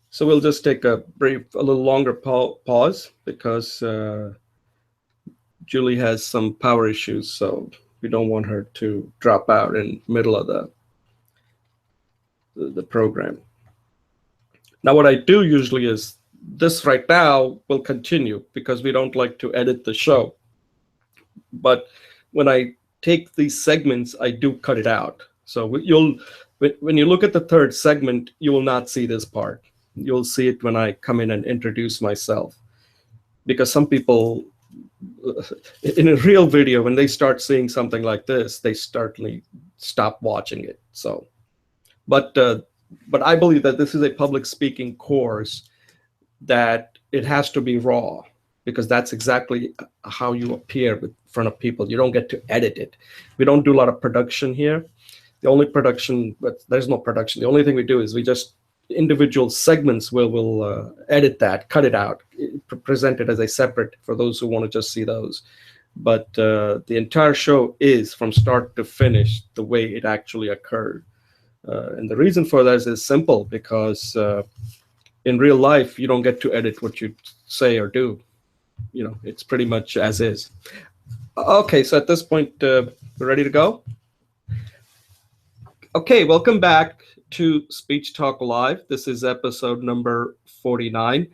So we'll just take a little longer pause because Julie has some power issues, so we don't want her to drop out in the middle of the program. Now, what I do usually is this right now will continue because we don't like to edit the show. But when I take these segments, I do cut it out. So when you look at the third segment, you will not see this part. You'll see it when I come in and introduce myself. Because some people, in a real video, when they start seeing something like this, they certainly stop watching it. So, but I believe that this is a public speaking course that it has to be raw, because that's exactly how you appear in front of people. You don't get to edit it. We don't do a lot of production here. The only production, but there's no production. The only thing we do is we just individual segments will edit that, cut it out, present it as a separate for those who want to just see those. But the entire show is from start to finish the way it actually occurred. And the reason for that is simple, because in real life, you don't get to edit what you say or do. You know, it's pretty much as is. Okay, so at this point, we're ready to go? Okay, welcome back to Speech Talk Live. This is episode number 49.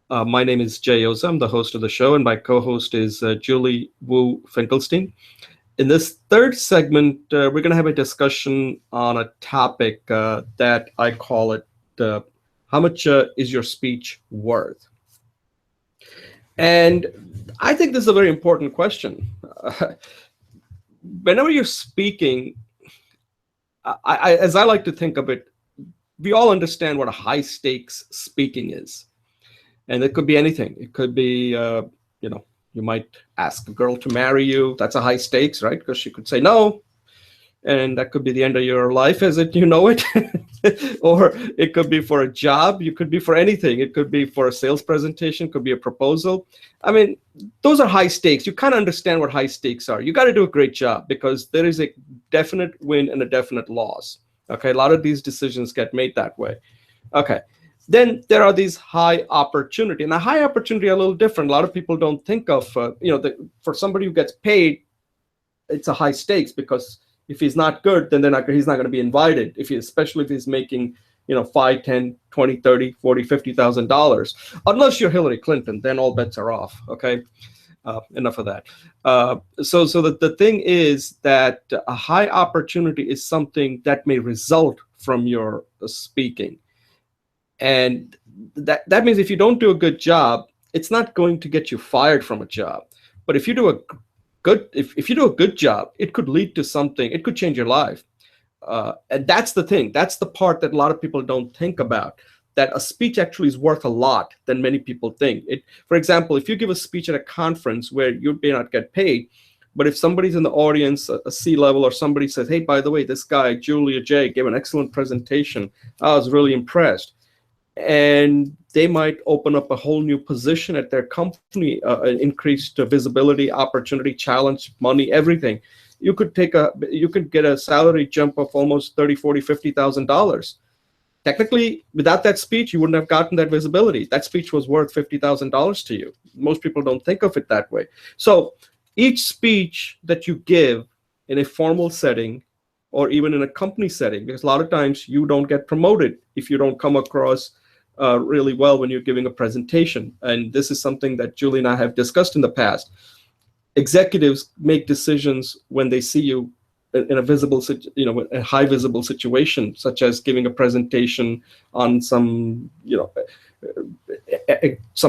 My name is Jay Oza. I'm the host of the show, and my co-host is Julie Wu Finkelstein. In this third segment, we're going to have a discussion on a topic that I call it, how much is your speech worth? And I think this is a very important question. Whenever you're speaking, as I like to think of it, we all understand what a high stakes speaking is. And it could be anything. It could be, you might ask a girl to marry you. That's a high stakes, right? Because she could say no. And that could be the end of your life as you know it. Or it could be for a job. You could be for anything. It could be for a sales presentation, could be a proposal. I mean, those are high stakes. You kind of understand what high stakes are. You got to do a great job because there is a definite win and a definite loss. Okay, a lot of these decisions get made that way. Okay, then there are these high opportunity. And a high opportunity are a little different. A lot of people don't think of, for somebody who gets paid, it's a high stakes because if he's not good, then he's not going to be invited. Especially if he's making, $5, 10, 20, 30, 40, $50,000, unless you're Hillary Clinton, then all bets are off. Okay. Enough of that. So the thing is that a high opportunity is something that may result from your speaking. And that means if you don't do a good job, it's not going to get you fired from a job. But if you do a good job, it could lead to something. It could change your life. And that's the thing. That's the part that a lot of people don't think about, that a speech actually is worth a lot than many people think. For example, if you give a speech at a conference where you may not get paid, but if somebody's in the audience, a C-level or somebody says, hey, by the way, this guy, Julia J, gave an excellent presentation. I was really impressed. And they might open up a whole new position at their company, increased visibility, opportunity, challenge, money, everything. You could get a salary jump of almost $30,000, $40,000, $50,000. Technically, without that speech, you wouldn't have gotten that visibility. That speech was worth $50,000 to you. Most people don't think of it that way. So each speech that you give in a formal setting or even in a company setting, because a lot of times you don't get promoted if you don't come across really well when you're giving a presentation. And this is something that Julie and I have discussed in the past. Executives make decisions when they see you in a high visible situation, such as giving a presentation on some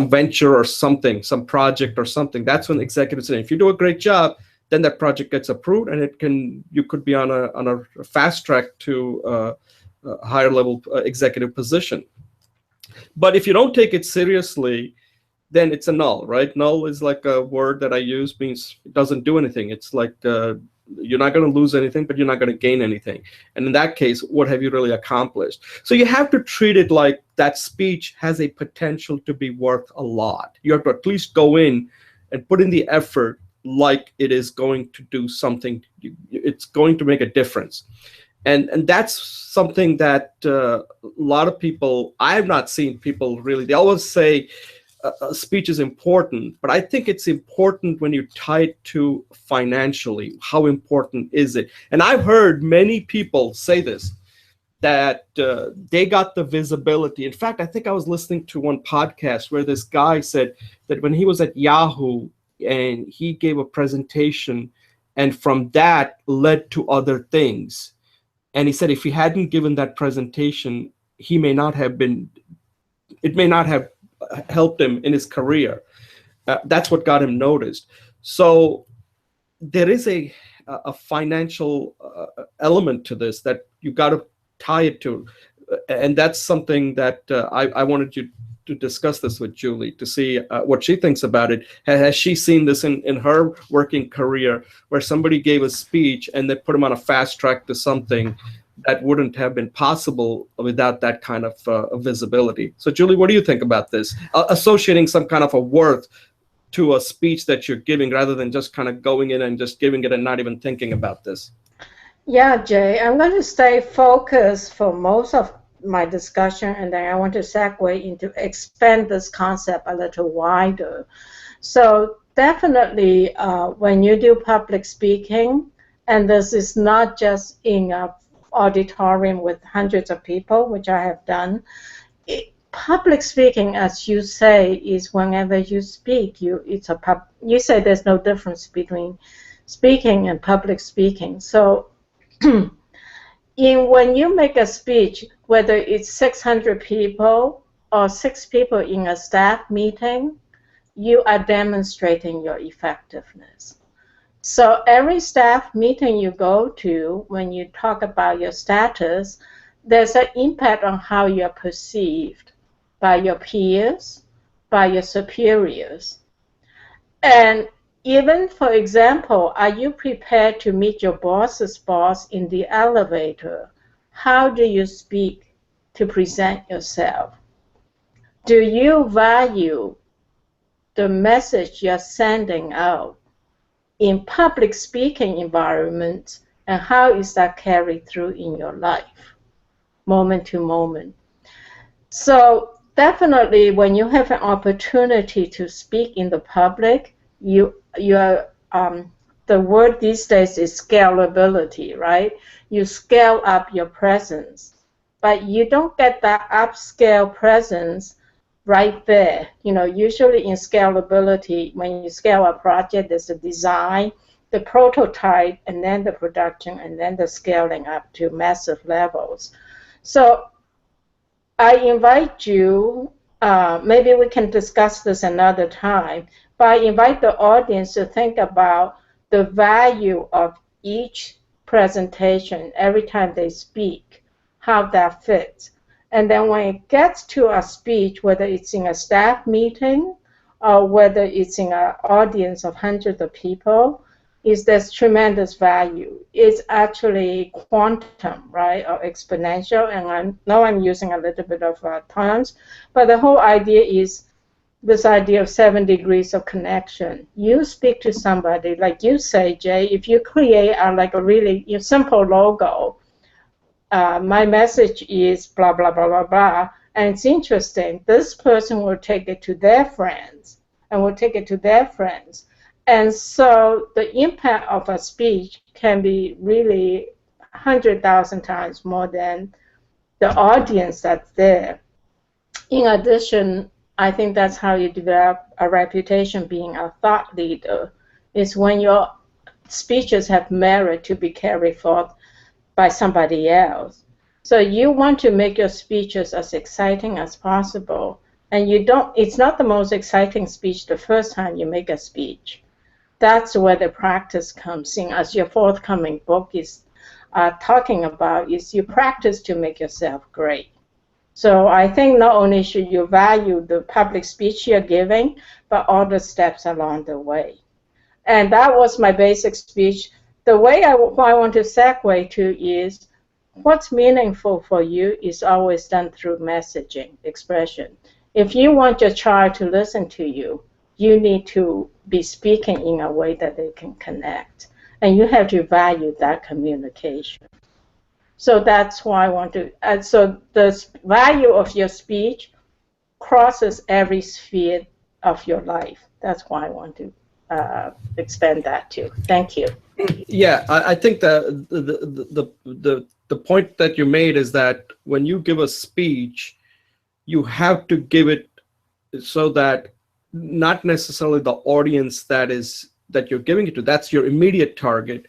venture or something, some project or something. That's when executives say, if you do a great job, then that project gets approved, and you could be on a fast track to a higher level executive position. But if you don't take it seriously, then it's a null, right? Null is like a word that I use, means it doesn't do anything. It's like you're not going to lose anything, but you're not going to gain anything. And in that case, what have you really accomplished? So you have to treat it like that speech has a potential to be worth a lot. You have to at least go in and put in the effort like it is going to do something. It's going to make a difference. And that's something that a lot of people, I have not seen people really, they always say a speech is important, but I think it's important when you tie it to financially. How important is it? And I've heard many people say this, that they got the visibility. In fact, I think I was listening to one podcast where this guy said that when he was at Yahoo and he gave a presentation, and from that led to other things. And he said if he hadn't given that presentation, it may not have helped him in his career. That's what got him noticed. So there is a financial element to this that you got to tie it to. And that's something that I wanted you to discuss this with Julie to see what she thinks about it. Has she seen this in her working career where somebody gave a speech and they put him on a fast track to something that wouldn't have been possible without that kind of visibility? So Julie, what do you think about this? Associating some kind of a worth to a speech that you're giving rather than just kind of going in and just giving it and not even thinking about this.
Yeah, Jay, I'm going to stay focused for most of my discussion, and then I want to segue into expand this concept a little wider. So definitely when you do public speaking, and this is not just in an auditorium with hundreds of people, which I have done, public speaking, as you say, is whenever you speak, you say there's no difference between speaking and public speaking. So when you make a speech, whether it's 600 people or 6 people in a staff meeting, you are demonstrating your effectiveness. So every staff meeting you go to, when you talk about your status, there's an impact on how you're perceived by your peers, by your superiors. And even, for example, are you prepared to meet your boss's boss in the elevator? How do you speak to present yourself? Do you value the message you're sending out in public speaking environments, and how is that carried through in your life, moment to moment? So definitely, when you have an opportunity to speak in the public, the word these days is scalability, right? You scale up your presence, but you don't get that upscale presence right there. Usually in scalability, when you scale a project, there's a design, the prototype, and then the production, and then the scaling up to massive levels. So I invite you, maybe we can discuss this another time, but I invite the audience to think about the value of each presentation every time they speak, how that fits. And then when it gets to a speech, whether it's in a staff meeting or whether it's in an audience of hundreds of people, there's tremendous value. It's actually quantum, right, or exponential. And I know I'm using a little bit of terms, but the whole idea is this idea of 7 degrees of connection. You speak to somebody, like you say, Jay, if you create like a really simple logo, my message is blah, blah, blah, blah, blah, and it's interesting. This person will take it to their friends and will take it to their friends. And so the impact of a speech can be really 100,000 times more than the audience that's there. In addition, I think that's how you develop a reputation being a thought leader, is when your speeches have merit to be carried forth by somebody else. So you want to make your speeches as exciting as possible. And it's not the most exciting speech the first time you make a speech. That's where the practice comes in, as your forthcoming book is talking about, is you practice to make yourself great. So I think not only should you value the public speech you're giving, but all the steps along the way. And that was my basic speech. The way I want to segue to is what's meaningful for you is always done through messaging, expression. If you want your child to listen to you, you need to be speaking in a way that they can connect. And you have to value that communication. So that's why I want to, and so the value of your speech crosses every sphere of your life. That's why I want to expand that too. Thank you.
Yeah, I think that the point that you made is that when you give a speech, you have to give it so that not necessarily the audience that you're giving it to, that's your immediate target,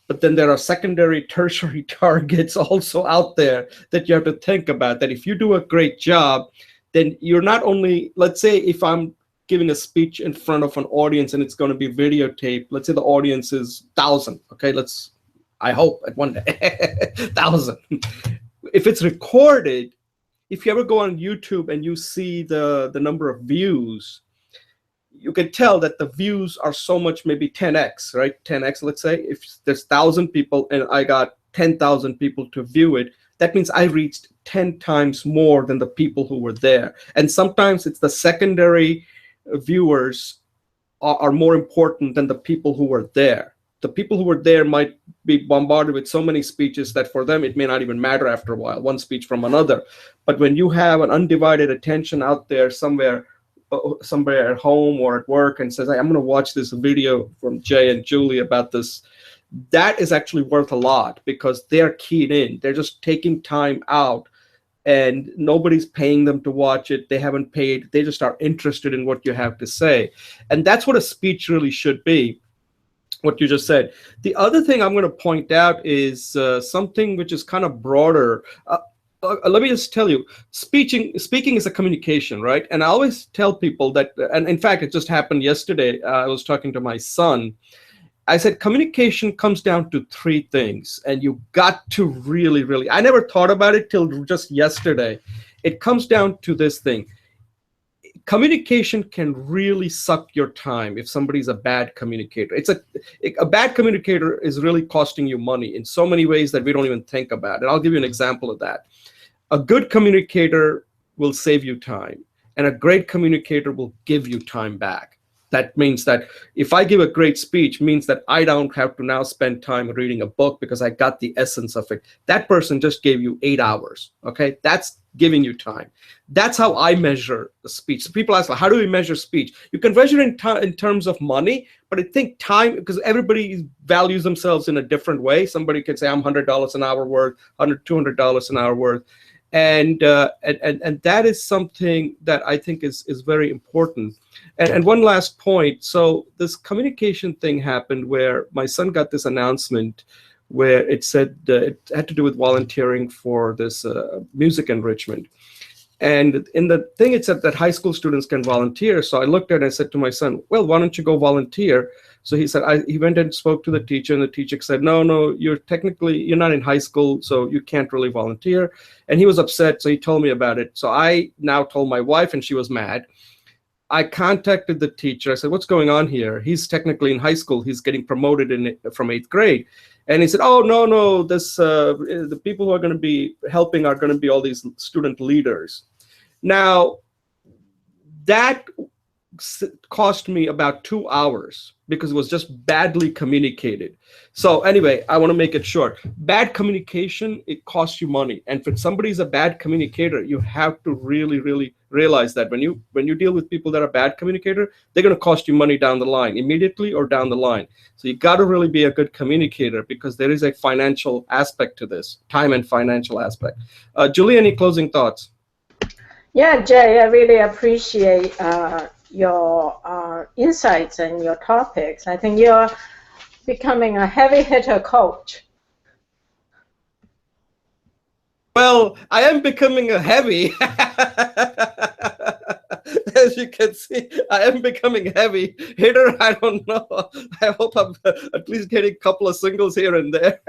but then there are secondary, tertiary targets also out there that you have to think about. That if you do a great job, then you're not only, let's say if I'm giving a speech in front of an audience and it's going to be videotaped, let's say the audience is 1,000, okay, I hope at one day 1,000. If it's recorded, if you ever go on YouTube and you see the number of views, you can tell that the views are so much, maybe 10x, right? 10x, let's say. If there's 1,000 people and I got 10,000 people to view it, that means I reached 10 times more than the people who were there. And sometimes it's the secondary viewers are more important than the people who were there. The people who were there might be bombarded with so many speeches that for them it may not even matter after a while, one speech from another. But when you have an undivided attention out there somewhere at home or at work and says, hey, I'm going to watch this video from Jay and Julie about this, that is actually worth a lot because they're keyed in. They're just taking time out and nobody's paying them to watch it. They haven't paid. They just are interested in what you have to say. And that's what a speech really should be, what you just said. The other thing I'm going to point out is something which is kind of broader. Let me just tell you, speaking is a communication, right? And I always tell people that, and in fact, it just happened yesterday. I was talking to my son. I said communication comes down to three things, and you got to really, I never thought about it till just yesterday. It comes down to this thing. Communication can really suck your time if somebody's a bad communicator. A bad communicator is really costing you money in so many ways that we don't even think about. And I'll give you an example of that. A good communicator will save you time, and a great communicator will give you time back. That means that if I give a great speech, means that I don't have to now spend time reading a book because I got the essence of it. That person just gave you 8 hours. Okay, that's giving you time. That's how I measure the speech. So people ask, how do we measure speech? You can measure in terms of money, but I think time, because everybody values themselves in a different way. Somebody can say, I'm $100 an hour worth, $200 an hour worth. And that is something that I think is very important. And one last point. So this communication thing happened where my son got this announcement where it said it had to do with volunteering for this music enrichment. And in the thing, it said that high school students can volunteer. So I looked at it and I said to my son, well, why don't you go volunteer? So he said, he went and spoke to the teacher, and the teacher said, no, you're not in high school, so you can't really volunteer. And he was upset, so he told me about it. So I now told my wife, and she was mad. I contacted the teacher. I said, what's going on here? He's technically in high school. He's getting promoted from 8th grade. And he said, oh, no, the people who are going to be helping are going to be all these student leaders. Now, that cost me about 2 hours because it was just badly communicated. So anyway, I want to make it short. Bad communication, it costs you money. And if somebody's a bad communicator, you have to really realize that when you deal with people that are bad communicator, they're going to cost you money down the line, immediately or down the line. So you got to really be a good communicator because there is a financial aspect to this, time and financial aspect. Julie, any closing thoughts?
Yeah, Jay, I really appreciate your insights and your topics. I think you're becoming a heavy hitter coach.
Well, I am becoming a heavy. As you can see, I am becoming heavy hitter. I don't know. I hope I'm at least getting a couple of singles here and there.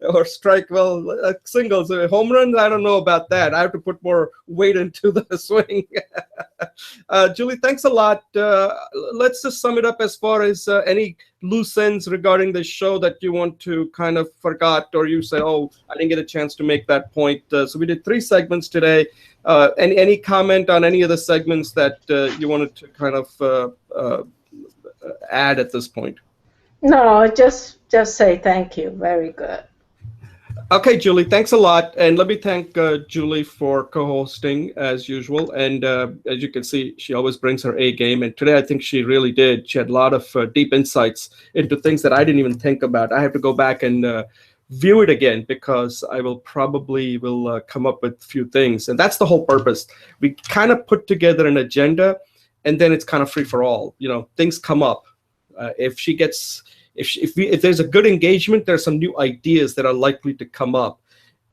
Or singles. Home runs, I don't know about that. I have to put more weight into the swing. Julie, thanks a lot. Let's just sum it up as far as any loose ends regarding the show that you want to kind of forgot, or you say, oh, I didn't get a chance to make that point. So we did 3 segments today. Any comment on any of the segments that you wanted to kind of add at this point?
No, just say thank you. Very good.
Okay, Julie, thanks a lot. And let me thank Julie for co-hosting as usual. And as you can see, she always brings her A game. And today I think she really did. She had a lot of deep insights into things that I didn't even think about. I have to go back and view it again because I will probably come up with a few things. And that's the whole purpose. We kind of put together an agenda, and then it's kind of free for all. You know, things come up. If there's a good engagement, there's some new ideas that are likely to come up.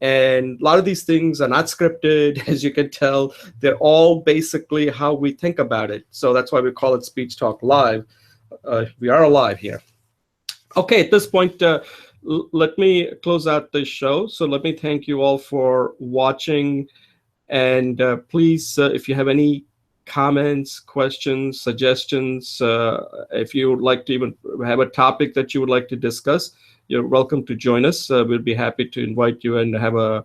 And a lot of these things are not scripted, as you can tell. They're all basically how we think about it. So that's why we call it Speech Talk Live. We are alive here. Okay, at this point, let me close out this show. So let me thank you all for watching. And please, if you have any comments, questions, suggestions, if you would like to even have a topic that you would like to discuss, you're welcome to join us. We'll be happy to invite you and have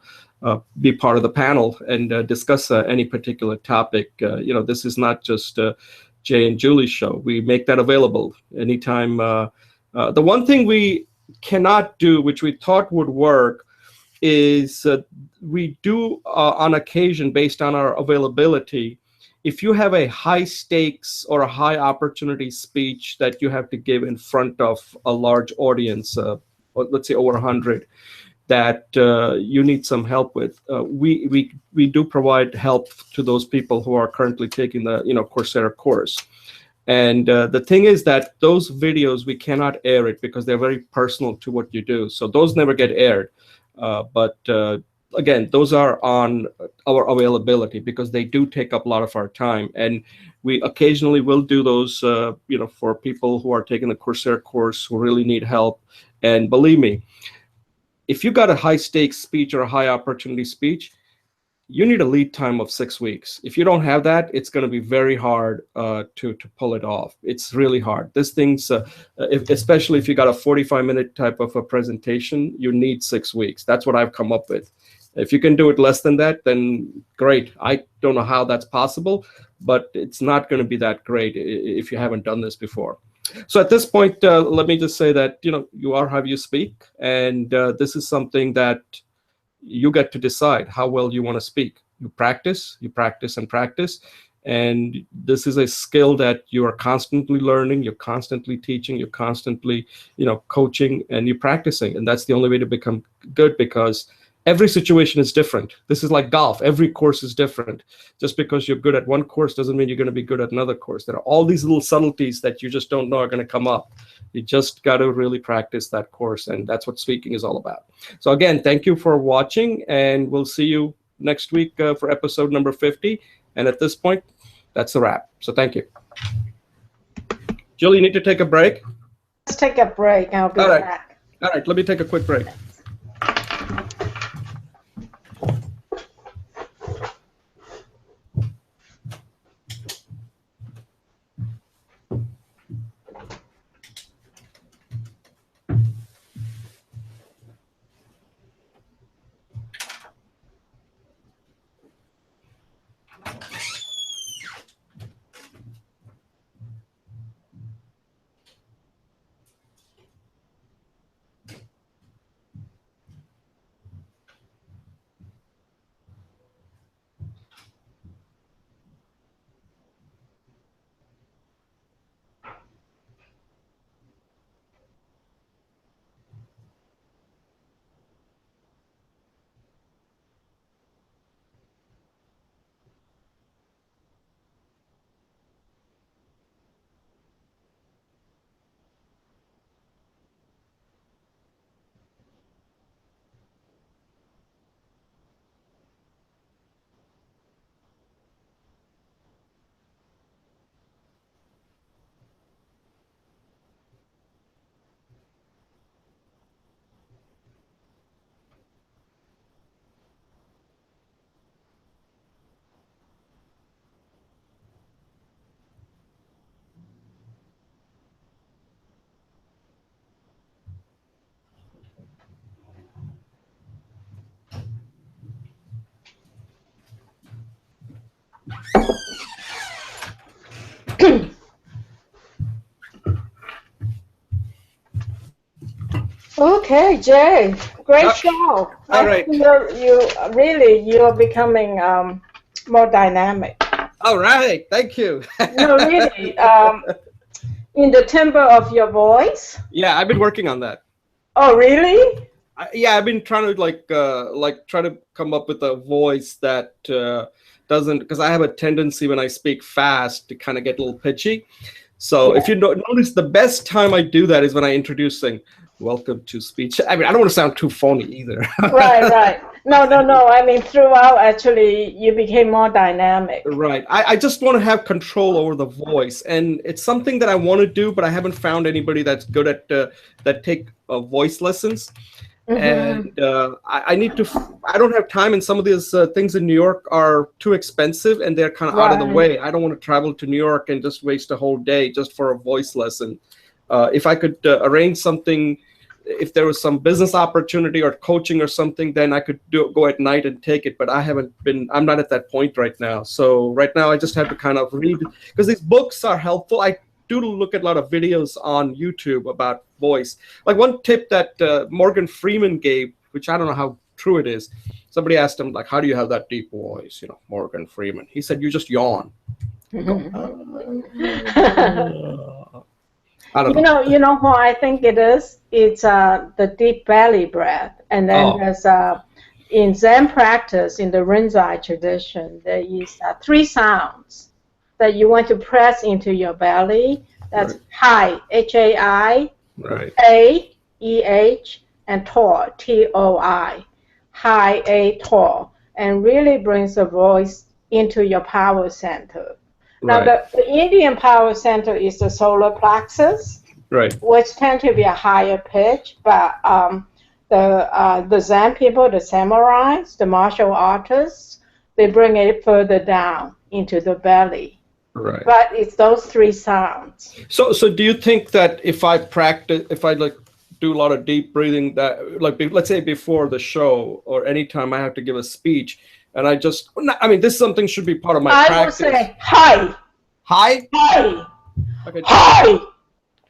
be part of the panel and discuss any particular topic. This is not just Jay and Julie's show. We make that available anytime. The one thing we cannot do, which we thought would work, is we do on occasion, based on our availability, if you have a high stakes or a high opportunity speech that you have to give in front of a large audience, let's say over 100, that you need some help with, we do provide help to those people who are currently taking the Coursera course. And the thing is that those videos, we cannot air it because they're very personal to what you do. So those never get aired. But again, those are on our availability because they do take up a lot of our time. And we occasionally will do those, for people who are taking the Coursera course who really need help. And believe me, if you got a high stakes speech or a high opportunity speech, you need a lead time of 6 weeks. If you don't have that, it's going to be very hard to pull it off. It's really hard. This thing's, especially if you got a 45-minute type of a presentation, you need 6 weeks. That's what I've come up with. If you can do it less than that, then great. I don't know how that's possible, but it's not going to be that great if you haven't done this before. So at this point, let me just say that, you are how you speak. And this is something that you get to decide how well you want to speak. You practice, and practice. And this is a skill that you are constantly learning, you're constantly teaching, you're constantly, coaching, and you're practicing. And that's the only way to become good, because every situation is different. This is like golf. Every course is different. Just because you're good at one course doesn't mean you're going to be good at another course. There are all these little subtleties that you just don't know are going to come up. You just got to really practice that course, and that's what speaking is all about. So again, thank you for watching, and we'll see you next week for episode number 50. And at this point, that's a wrap. So thank you. Jill, you need to take a break?
Let's take a break. I'll be back.
All right, let me take a quick break.
Okay, Jay, great show.
All right.
You're becoming more dynamic.
All right, thank you.
No, really, in the timbre of your voice.
Yeah, I've been working on that.
Oh, really?
Yeah, I've been trying to try to come up with a voice that doesn't, because I have a tendency when I speak fast to kind of get a little pitchy. So if you notice, the best time I do that is when I introduce saying, "Welcome to speech." I mean, I don't want to sound too phony either.
Right. No. I mean, throughout, actually, you became more dynamic.
Right. I just want to have control over the voice, and it's something that I want to do, but I haven't found anybody that's good at that take voice lessons. And I need to. I don't have time, and some of these things in New York are too expensive, and they're kind of out of the way. I don't want to travel to New York and just waste a whole day just for a voice lesson. If I could arrange something, if there was some business opportunity or coaching or something, then I could go at night and take it. But I'm not at that point right now. So right now I just have to kind of read, because these books are helpful. I do look at a lot of videos on YouTube about voice. Like one tip that Morgan Freeman gave, which I don't know how true it is. Somebody asked him, like, how do you have that deep voice? Morgan Freeman. He said, you just yawn. I don't know.
You know what I think it is? It's the deep belly breath. And then there's in Zen practice, in the Rinzai tradition, there is 3 sounds that you want to press into your belly. That's Hai, H-A-I,
right.
A, E-H, and Toi, T-O-I. high, A, tall, and really brings the voice into your power center. Now,
Right.
the Indian power center is the solar plexus,
Right.
which tend to be a higher pitch, but the Zen people, the samurais, the martial artists, they bring it further down into the belly.
Right.
But it's those three sounds.
So do you think that if I practice, if I like do a lot of deep breathing, that like let's say before the show or anytime I have to give a speech, and I just, I mean, this something should be part of my practice.
I would say hi,
Hi.
hi,
Okay.
hi,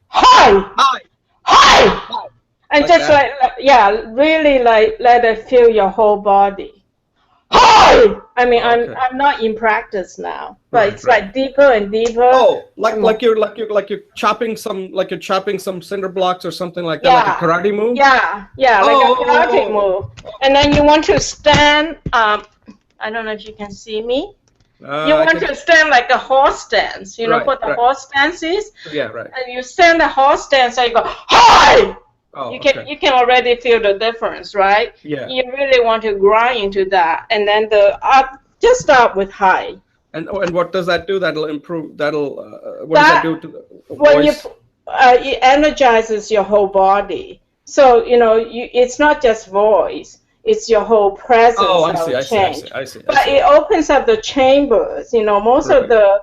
hi,
Hi.
hi,
Hi.
and
Like
just
that?
like yeah, really like let it fill your whole body. Hi! I mean,
Okay.
I'm not in practice now, but
Right,
it's
right.
like deeper and deeper.
Oh, like you're chopping some cinder blocks or something like that, like a karate move.
Yeah, like a karate move. And then you want to stand. I don't know if you can see me. You want to stand like a horse stance. You know what the horse stance is?
Yeah, right.
And you stand the horse stance, and you go hi.
Oh,
you can already feel the difference, right?
Yeah.
You really want to grind into that, and then just start with high.
And what does that do? That'll improve. What does that do to the
when
voice?
It energizes your whole body. So it's not just voice; it's your whole presence.
Oh, I see.
But it opens up the chambers. Most of the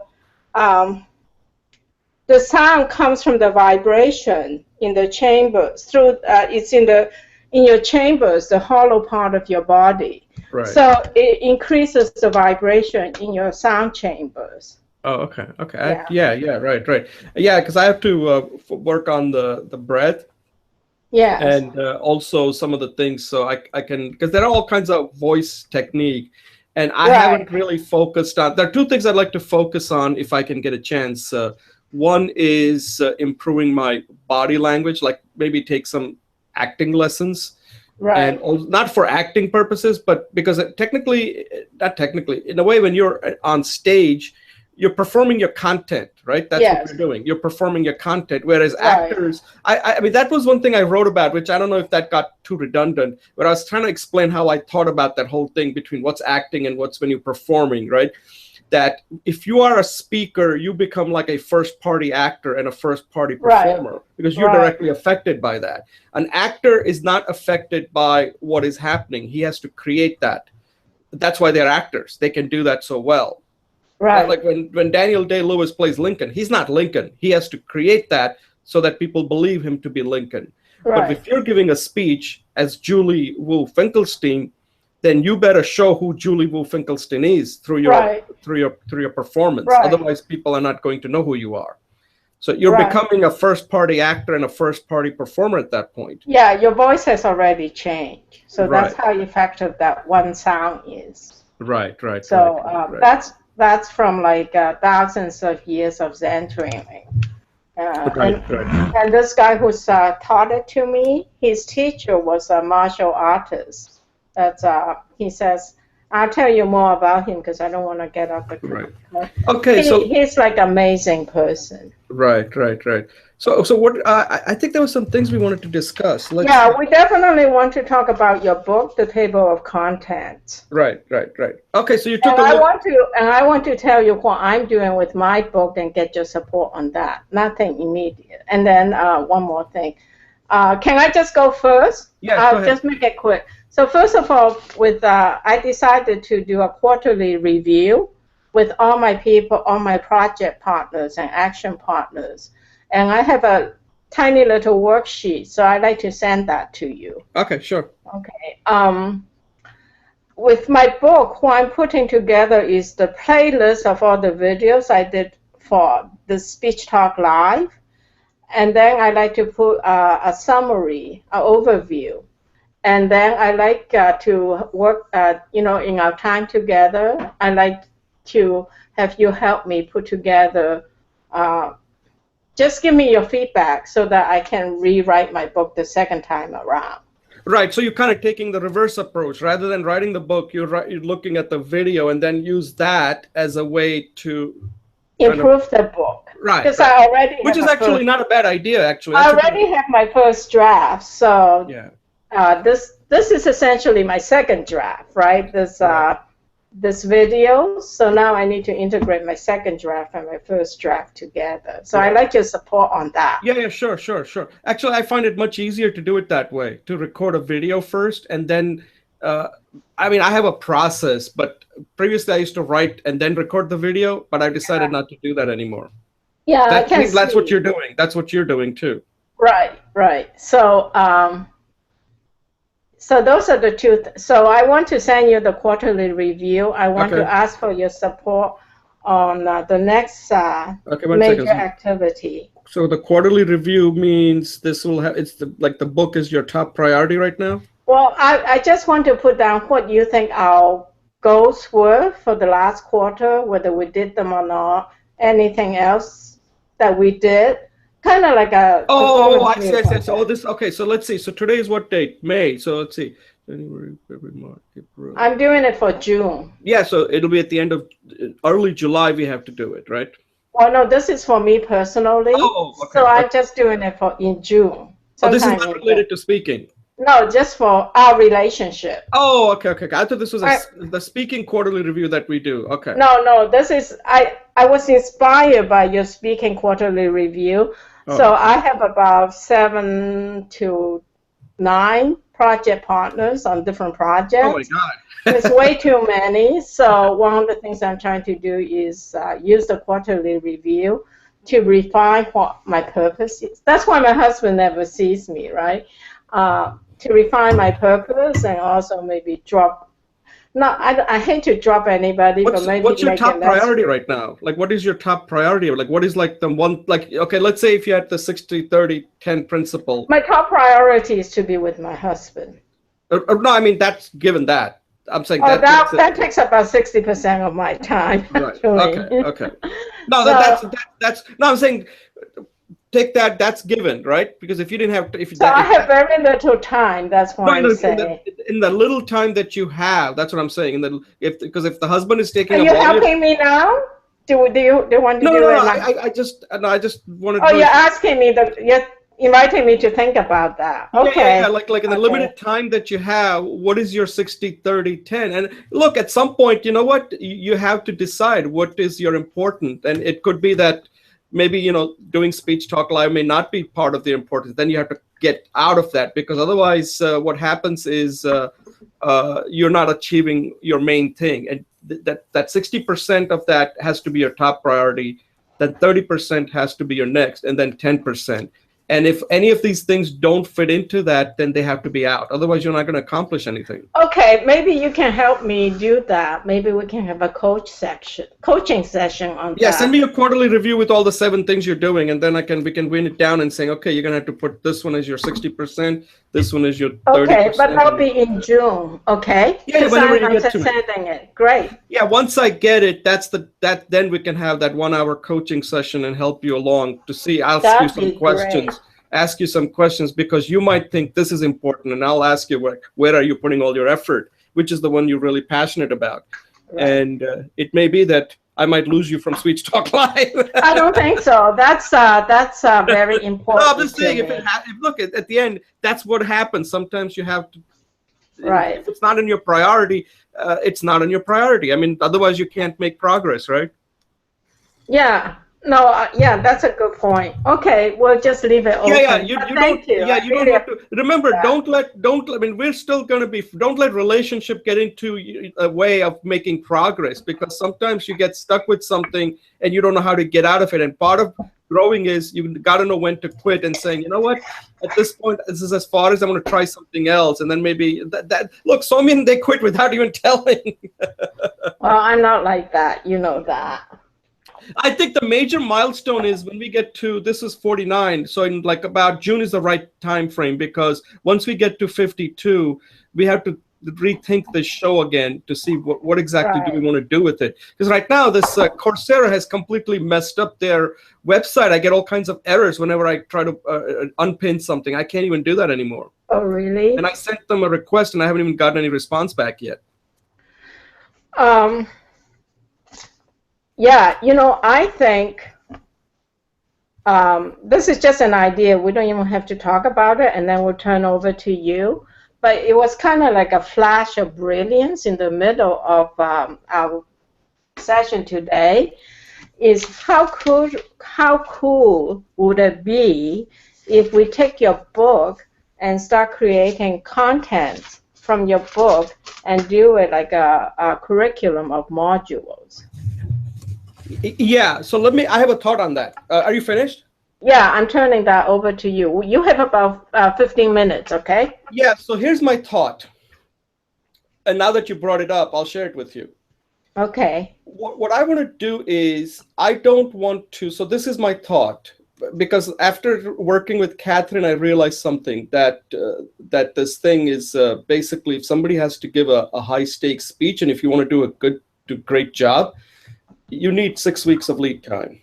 sound comes from the vibration in the chambers. It's in your chambers, the hollow part of your body.
Right.
So it increases the vibration in your sound chambers.
Oh, okay. Right. Yeah, because I have to work on the breath.
Yes.
And also some of the things, so I can, because there are all kinds of voice technique, and I haven't really focused on. There are two things I'd like to focus on if I can get a chance. One is improving my body language, like maybe take some acting lessons. Right. And not for acting purposes, but because not technically, in a way, when you're on stage, you're performing your content, right? That's what you're doing. You're performing your content. Whereas actors, I mean, that was one thing I wrote about, which I don't know if that got too redundant, but I was trying to explain how I thought about that whole thing between what's acting and what's when you're performing, right? That if you are a speaker, you become like a first-party actor and a first-party performer because you're directly affected by that. An actor is not affected by what is happening. He has to create that. That's why they're actors. They can do that so well. Right. Like when Daniel Day-Lewis plays Lincoln, he's not Lincoln. He has to create that so that people believe him to be Lincoln. But if you're giving a speech as Julie Wu Finkelstein, then you better show who Julie Wu Finkelstein is through your performance. Otherwise, people are not going to know who you are. So you're becoming a first-party actor and a first-party performer at that point.
Yeah, your voice has already changed. So that's how effective that one sound is.
Right.
So that's from like thousands of years of Zen training. And this guy who's taught it to me, his teacher was a martial artist. He says, I'll tell you more about him because I don't want to get up the
Okay,
he's like an amazing person.
Right. So what? I think there were some things we wanted to discuss.
We definitely want to talk about your book, The Table of Contents.
Right. Okay, so you took
I want to tell you what I'm doing with my book and get your support on that. Nothing immediate. And then one more thing. Can I just go first?
Yeah,
I'll just make it quick. So first of all, I decided to do a quarterly review with all my people, all my project partners and action partners. And I have a tiny little worksheet, so I'd like to send that to you.
Okay, sure.
Okay. With my book, what I'm putting together is the playlist of all the videos I did for the Speech Talk Live. And then I like to put a summary, an overview. And then I like to work, in our time together, I like to have you help me put together, just give me your feedback so that I can rewrite my book the second time around.
Right, so you're kind of taking the reverse approach. Rather than writing the book, you're looking at the video and then use that as a way to
improve the book.
Right.
Because I already
which is actually not a bad idea, actually.
I already have my first draft, so this is essentially my second draft, right? This video. So now I need to integrate my second draft and my first draft together. So I like your support on that.
Yeah, sure. Actually, I find it much easier to do it that way, to record a video first and then, I mean, I have a process, but previously I used to write and then record the video, but I decided not to do that anymore.
Yeah,
I think that's what you're doing. That's what you're doing too.
Right. So, so those are the two. So I want to send you the quarterly review. I want to ask for your support on the next major activity.
So the quarterly review means this will have, it's like the book is your top priority right now?
Well, I just want to put down what you think our goals were for the last quarter, whether we did them or not, anything else that we did. Kind of like a...
I see. Oh, this, okay, so let's see. So today is what date? May. So let's see. January, February, March, April.
I'm doing it for June.
Yeah, so it'll be at the end of early July we have to do it, right?
Well, no, this is for me personally.
Oh, okay.
So I'm just doing it in June.
Oh, this is not related to speaking?
No, just for our relationship.
Oh, okay. I thought this was the speaking quarterly review that we do. Okay.
No, this is... I was inspired by your speaking quarterly review. So I have about 7 to 9 project partners on different projects.
Oh my God.
It's way too many. So one of the things I'm trying to do is use the quarterly review to refine what my purpose is. That's why my husband never sees me, right? To refine my purpose and also maybe drop. No, I hate to drop anybody, but maybe
what's your top priority right now? Like, what is your top priority? Like, what is like the one, like, okay, let's say if you had the 60-30-10 principle.
My top priority is to be with my husband.
No, I mean, that's given that. I'm saying
that takes about 60% of my time.
Right. Okay. No, so, no, I'm saying take that. That's given, right? Because if you didn't have,
I have very little time. That's why I'm saying.
In the little time that you have, that's what I'm saying. Because if the husband is taking,
are you helping me now? Do you want to do it?
No. I just wanted.
Oh, you're asking me you're inviting me to think about that. Okay.
Yeah. Like in the limited time that you have, what is your 60-30-10? And look, at some point, you know what? You have to decide what is your important, and it could be that. Maybe, doing Speech Talk Live may not be part of the importance. Then you have to get out of that, because otherwise what happens is you're not achieving your main thing. And that 60% of that has to be your top priority. Then 30% has to be your next, and then 10%. And if any of these things don't fit into that, then they have to be out. Otherwise, you're not going to accomplish anything.
Okay, maybe you can help me do that. Maybe we can have a coaching session on that.
Yeah, send me a quarterly review with all the 7 things you're doing, and then we can win it down and say, okay, you're going to have to put this one as your 60%, this one is your 30%.
Okay, but that'll be in June, okay?
Yeah, whenever you get to
it. Great.
Yeah, once I get it, then we can have that 1-hour coaching session and help you along to see. I'll ask you some questions.
Great.
Ask you some questions, because you might think this is important, and I'll ask you where are you putting all your effort, which is the one you're really passionate about. Right. And it may be that I might lose you from Speech Talk Live.
I don't think so. That's very important.
No, I'm just saying, look, at the end, that's what happens. Sometimes you have to.
Right.
If it's not in your priority, it's not in your priority. I mean, otherwise you can't make progress, right?
Yeah. No, that's a good point. Okay, we'll just leave it open.
You don't have to. Remember, don't let. I mean, we're still going to be. Don't let relationship get into a way of making progress, because sometimes you get stuck with something and you don't know how to get out of it. And part of growing is you got to know when to quit and saying, you know what, at this point, this is as far as I'm going to try something else. And then maybe that look, so many they quit without even telling.
Well, I'm not like that. You know that.
I think the major milestone is when we get to, this is 49, so in like about June is the right time frame, because once we get to 52, we have to rethink the show again to see what exactly do we want to do with it. Because right now, this Coursera has completely messed up their website. I get all kinds of errors whenever I try to unpin something. I can't even do that anymore.
Oh, really?
And I sent them a request, and I haven't even gotten any response back yet.
Yeah, I think this is just an idea. We don't even have to talk about it, and then we'll turn over to you. but it was kind of like a flash of brilliance in the middle of our session today, is how cool would it be if we take your book and start creating content from your book and do it like a curriculum of modules.
Yeah, so I have a thought on that. Are you finished?
Yeah, I'm turning that over to you. You have about 15 minutes, okay?
Yeah, so here's my thought. And now that you brought it up, I'll share it with you.
Okay.
What I want to do is, I don't want to, so this is my thought, because after working with Catherine, I realized something, that that this thing is basically, if somebody has to give a high stakes speech, and if you want to do a great job, you need 6 weeks of lead time.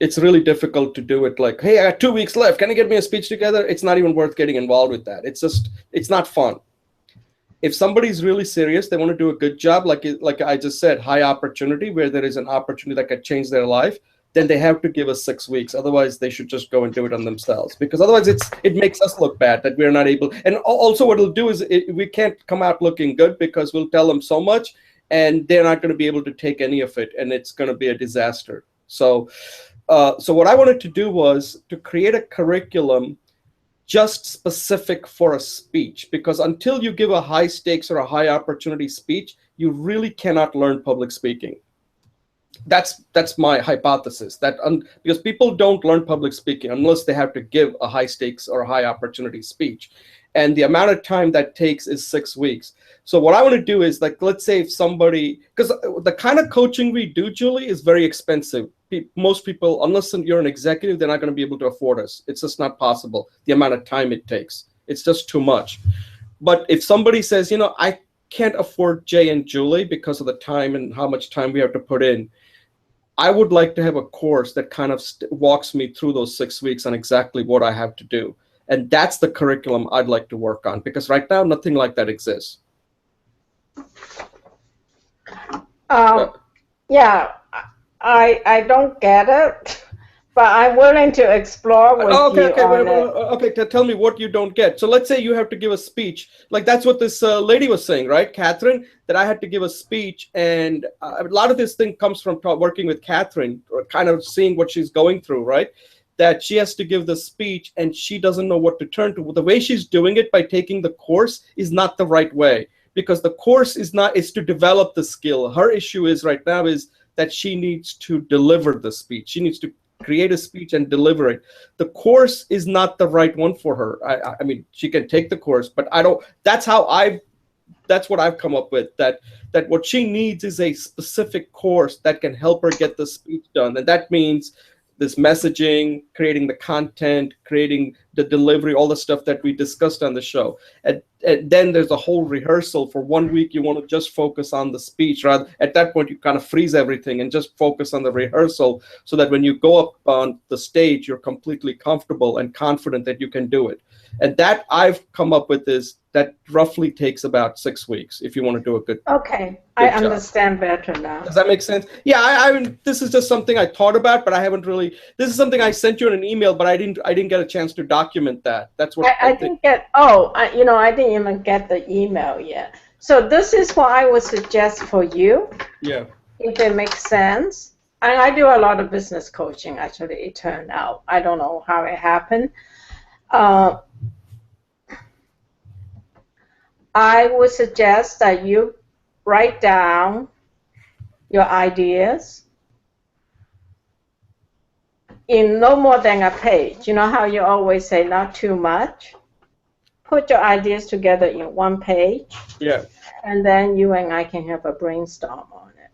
It's really difficult to do it like, hey, I got 2 weeks left, can you get me a speech together? It's not even worth getting involved with that. It's not fun. If somebody's really serious, they want to do a good job, like I just said, high opportunity, where there is an opportunity that could change their life, then they have to give us 6 weeks. Otherwise, they should just go and do it on themselves, because otherwise it makes us look bad that we're not able. And also what it'll do is we can't come out looking good, because we'll tell them so much and they're not going to be able to take any of it, and it's going to be a disaster. So what I wanted to do was to create a curriculum just specific for a speech, because until you give a high stakes or a high opportunity speech, you really cannot learn public speaking. That's my hypothesis, that because people don't learn public speaking unless they have to give a high stakes or a high opportunity speech. And the amount of time that takes is 6 weeks. So what I want to do is, like, let's say if somebody, because the kind of coaching we do, Julie, is very expensive. Most people, unless you're an executive, they're not going to be able to afford us. It's just not possible, the amount of time it takes. It's just too much. But if somebody says, I can't afford Jay and Julie because of the time and how much time we have to put in, I would like to have a course that kind of walks me through those 6 weeks on exactly what I have to do. And that's the curriculum I'd like to work on, because right now, nothing like that exists.
Yeah, I don't get it, but I'm willing to explore with you on it.
Okay, tell me what you don't get. So let's say you have to give a speech. Like, that's what this lady was saying, right, Catherine? That I had to give a speech, and a lot of this thing comes from working with Catherine, or kind of seeing what she's going through, right? That she has to give the speech and she doesn't know what to turn to. The way she's doing it by taking the course is not the right way, because the course is to develop the skill. Her issue is right now is that she needs to deliver the speech. She needs to create a speech and deliver it. The course is not the right one for her. I mean, she can take the course, but that's what I've come up with, that what she needs is a specific course that can help her get the speech done. And that means this messaging, creating the content, creating the delivery, all the stuff that we discussed on the show. And then there's a whole rehearsal. For 1 week, you want to just focus on the speech. Rather, at that point, you kind of freeze everything and just focus on the rehearsal, so that when you go up on the stage, you're completely comfortable and confident that you can do it. And that I've come up with is that roughly takes about 6 weeks if you want to do a good.
Okay, I understand better now.
Does that make sense? Yeah, I mean, this is just something I thought about, but I haven't really. This is something I sent you in an email, but I didn't get a chance to document that. That's what
I didn't get. Oh, I didn't even get the email yet. So this is what I would suggest for you.
Yeah.
If it makes sense. And I do a lot of business coaching. Actually, it turned out. I don't know how it happened. I would suggest that you write down your ideas in no more than a page. You know how you always say not too much? Put your ideas together in one page. Yeah. And then you and I can have a brainstorm on it.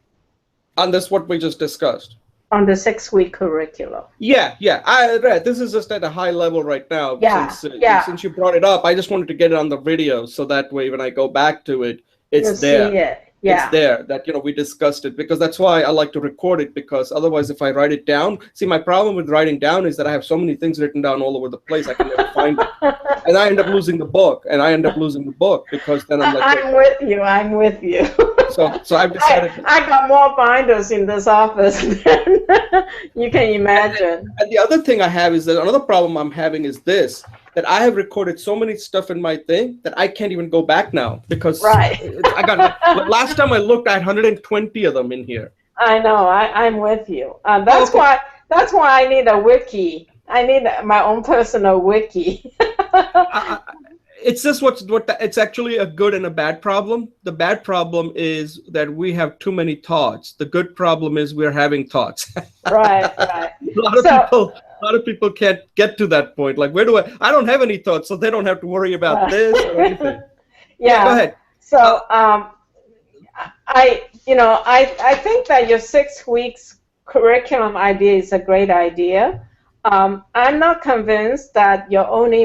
And that's what we just discussed.
On the 6-week curriculum.
Yeah. This is just at a high level right now. Since you brought it up, I just wanted to get it on the video, so that way when I go back to it, it's there. See it. Yeah. It's there that we discussed it, because that's why I like to record it, because otherwise if I write it down, see, my problem with writing down is that I have so many things written down all over the place, I can never find it. And I end up losing the book, because then I'm like,
I'm with you.
So I've decided.
I got more binders in this office than you can imagine.
And the other thing I have is that another problem I'm having is this. that I have recorded so many stuff in my thing that I can't even go back now because
Right.
I got last time I looked, I had 120 of them in here.
I know. I'm with you.
Oh,
That's
okay.
why. That's why I need a wiki. I need my own personal wiki.
It's just it's actually a good and a bad problem. The bad problem is that we have too many thoughts. The good problem is we're having thoughts.
Right. Right.
A lot of people can't get to that point. Like, where do I don't have any thoughts, so they don't have to worry about this or anything. Yeah, go
Yeah.
ahead.
So I think that your 6 weeks curriculum idea is a great idea. I'm not convinced that your only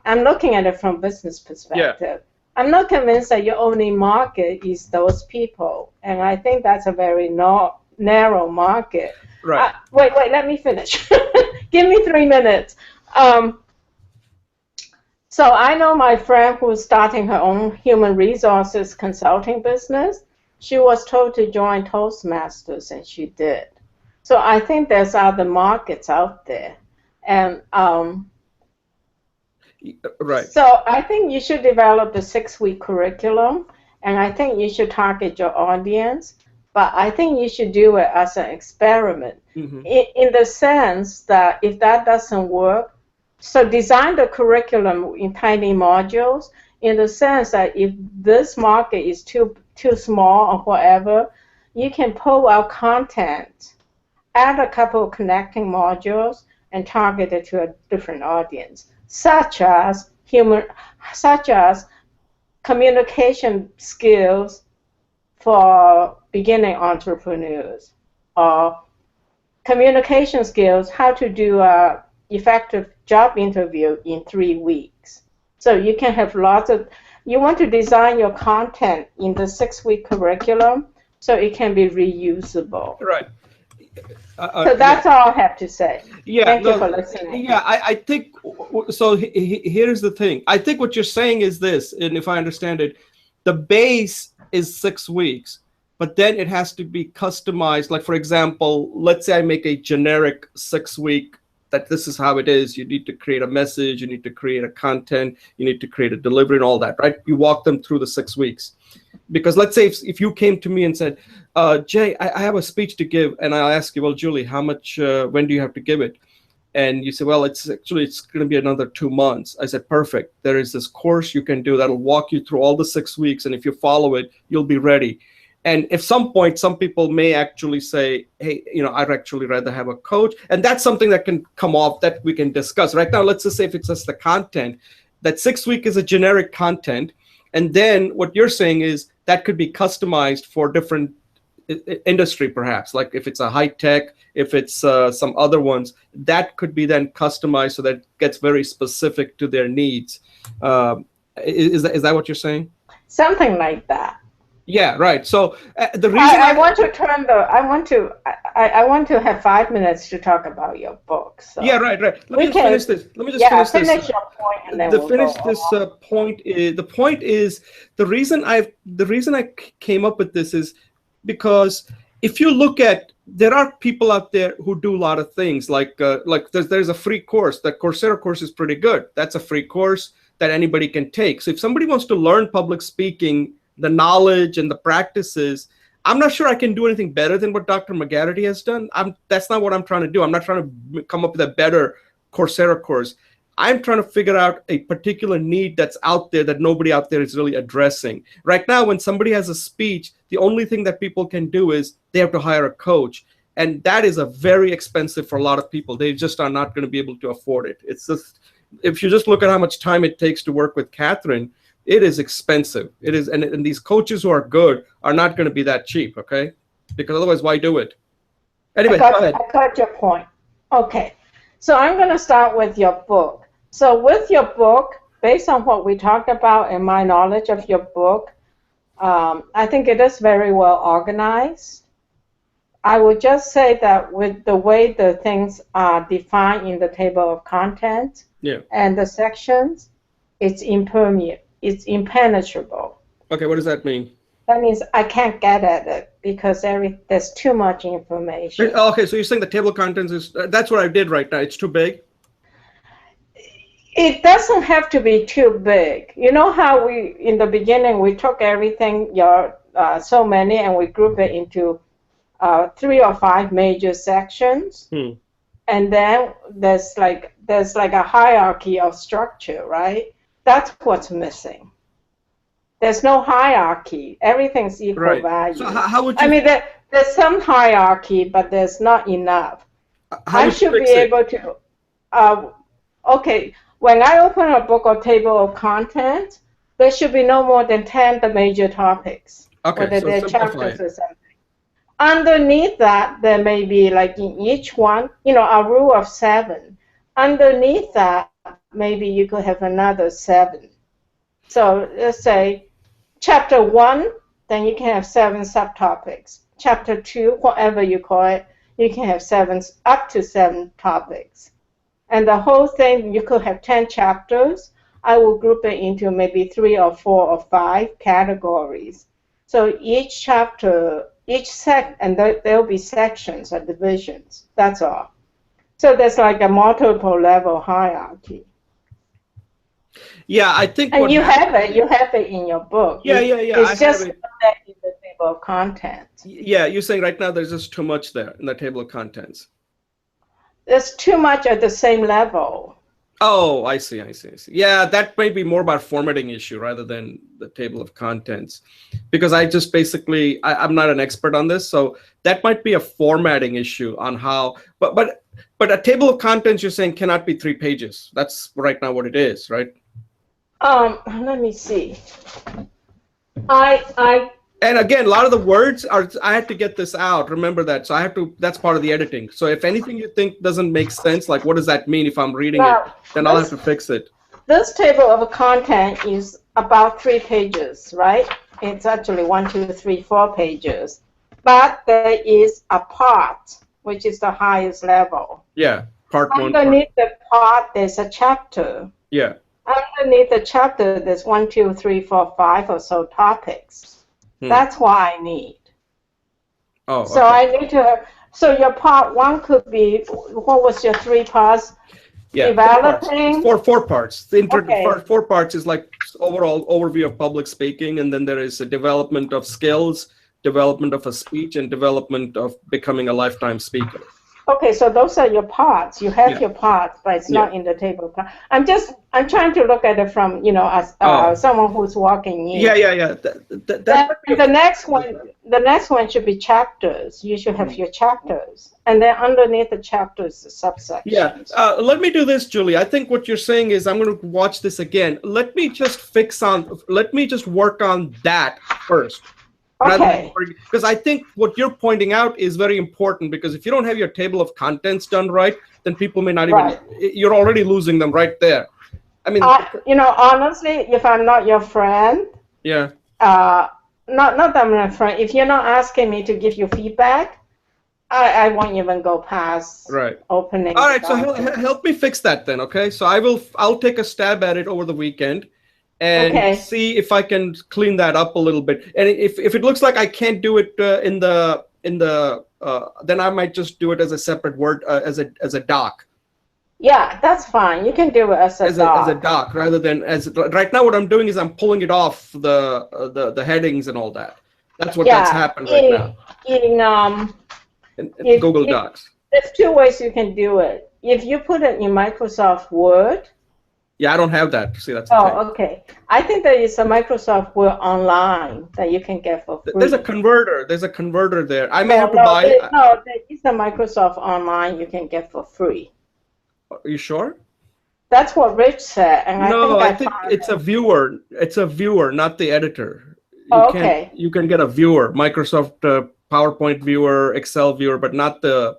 I'm looking at it from business perspective. Yeah. I'm not convinced that your only market is those people, and I think that's a very narrow market.
Right.
Wait, let me finish. Give me 3 minutes. So I know my friend who's starting her own human resources consulting business. She was told to join Toastmasters, and she did. So I think there's other markets out there. And
right.
So I think you should develop a 6-week curriculum, and I think you should target your audience. But I think you should do it as an experiment, in the sense that if that doesn't work, so design the curriculum in tiny modules, in the sense that if this market is too small or whatever, you can pull out content, add a couple of connecting modules, and target it to a different audience, such as communication skills for beginning entrepreneurs, or communication skills, how to do a effective job interview in 3 weeks. So you can have you want to design your content in the 6-week curriculum so it can be reusable.
Right.
So that's all I have to say.
Yeah.
Thank you for listening.
Yeah, I think so. Here's the thing. I think what you're saying is this, and if I understand it, the base is 6 weeks, but then it has to be customized. Like, for example, let's say I make a generic 6-week that this is how it is. You need to create a message, you need to create a content, you need to create a delivery and all that, right? You walk them through the 6 weeks. Because let's say if you came to me and said, Jay, I have a speech to give, and I'll ask you, well, Julie, how much, when do you have to give it? And you say, well, it's going to be another 2 months. I said, perfect. There is this course you can do that'll walk you through all the 6 weeks. And if you follow it, you'll be ready. And if some point, some people may actually say, hey, I'd actually rather have a coach. And that's something that can come off that we can discuss. Right now, let's just say if it's just the content, that 6 week is a generic content. And then what you're saying is that could be customized for different industry, perhaps. Like if it's a high tech, if it's some other ones, that could be then customized so that it gets very specific to their needs. Is that what you're saying?
Something like that.
Yeah, right. So the reason
I want to have 5 minutes to talk about your book. So.
Yeah, right. Let me just finish this.
Finish your point, and then we'll
finish this point. The point is the reason I came up with this is because if you look at, there are people out there who do a lot of things. Like there's a free course. The Coursera course is pretty good. That's a free course that anybody can take. So if somebody wants to learn public speaking, the knowledge and the practices, I'm not sure I can do anything better than what Dr. McGarity has done. That's not what I'm trying to do. I'm not trying to come up with a better Coursera course. I'm trying to figure out a particular need that's out there that nobody out there is really addressing. Right now, when somebody has a speech, the only thing that people can do is they have to hire a coach. And that is very expensive for a lot of people. They just are not going to be able to afford it. It's just, if you just look at how much time it takes to work with Catherine, it is expensive. It is, and these coaches who are good are not going to be that cheap, okay? Because otherwise, why do it? Anyway, go ahead.
I got your point. Okay, so I'm going to start with your book. So with your book, based on what we talked about and my knowledge of your book, I think it is very well organized. I would just say that with the way the things are defined in the table of contents and the sections, it's impenetrable.
Okay, what does that mean?
That means I can't get at it because there's too much information.
Okay, so you're saying the table of contents is, that's what I did right now. It's too big?
It doesn't have to be too big. You know how we, in the beginning, we took everything, so many, and we group it into 3 or 5 major sections. And then there's like a hierarchy of structure, right? That's what's missing. There's no hierarchy. Everything's equal value.
So how would you?
I mean, there's some hierarchy, but there's not enough. I should be able to. Okay, when I open a book or table of contents, there should be no more than 10 the major topics.
Okay,
whether
so
they're
simplify
chapters
it.
or something. Underneath that, there may be, like in each one, a rule of 7. Underneath that, maybe you could have another 7. So let's say chapter 1, then you can have 7 subtopics. Chapter 2, whatever you call it, you can have up to 7 topics. And the whole thing, you could have 10 chapters. I will group it into maybe 3 or 4 or 5 categories. So each chapter, and there'll be sections or divisions. That's all. So there's like a multiple level hierarchy.
Yeah, I think.
And you have it in your book.
Yeah.
It's just in the table of contents.
Yeah, you're saying right now there's just too much there in the table of contents.
There's too much at the same level.
Oh, I see. Yeah, that may be more about formatting issue rather than the table of contents, because I just basically I'm not an expert on this, so that might be a formatting issue on how. But a table of contents, you're saying, cannot be 3 pages. That's right now what it is, right?
Let me see.
And again, a lot of the words are, I had to get this out. Remember that. So that's part of the editing. So if anything you think doesn't make sense, like what does that mean if I'm reading it, then I'll have to fix it.
This table of content is about 3 pages, right? It's actually 1, 2, 3, 4 pages. But there is a part, which is the highest level.
Yeah, part 1.
Underneath the part, there's a chapter.
Yeah.
Underneath the chapter, there's 1, 2, 3, 4, 5 or so topics. That's what I need.
Oh,
so I need to have. So your part 1 could be, what was your 3 parts?
Yeah,
developing.
4 parts. The 4 parts is like overall overview of public speaking, and then there is a development of skills, development of a speech, and development of becoming a lifetime speaker.
Okay, so those are your parts. You have your parts, but it's not in the table. I'm trying to look at it from, as someone who's walking in.
Yeah.
The next one should be chapters. You should have your chapters, and then underneath the chapters, the subsections.
Yeah. Let me do this, Julie. I think what you're saying is I'm going to watch this again. Let me just work on that first.
Okay.
Because I think what you're pointing out is very important, because if you don't have your table of contents done right, then people may not even, you're already losing them right there. I mean,
honestly, if I'm not your friend, not that I'm not a friend, if you're not asking me to give you feedback, I won't even go past opening.
All right, so help me fix that then, okay? So I'll take a stab at it over the weekend. And see if I can clean that up a little bit. And if it looks like I can't do it then I might just do it as a separate word, as a doc.
Yeah, that's fine. You can do it as a
doc rather than right now. What I'm doing is I'm pulling it off the headings and all that. That's that's happened right now. In Google Docs.
There's 2 ways you can do it. If you put it in Microsoft Word.
Yeah, I don't have that. See, that's the thing.
Okay. I think there is a Microsoft Word online that you can get for free.
There's a converter. There. I may have to buy it.
No, there is a Microsoft online you can get for free.
Are you sure?
That's what Rich said. And
I think it's a viewer. It's a viewer, not the editor. You can get a viewer, Microsoft PowerPoint viewer, Excel viewer, but not they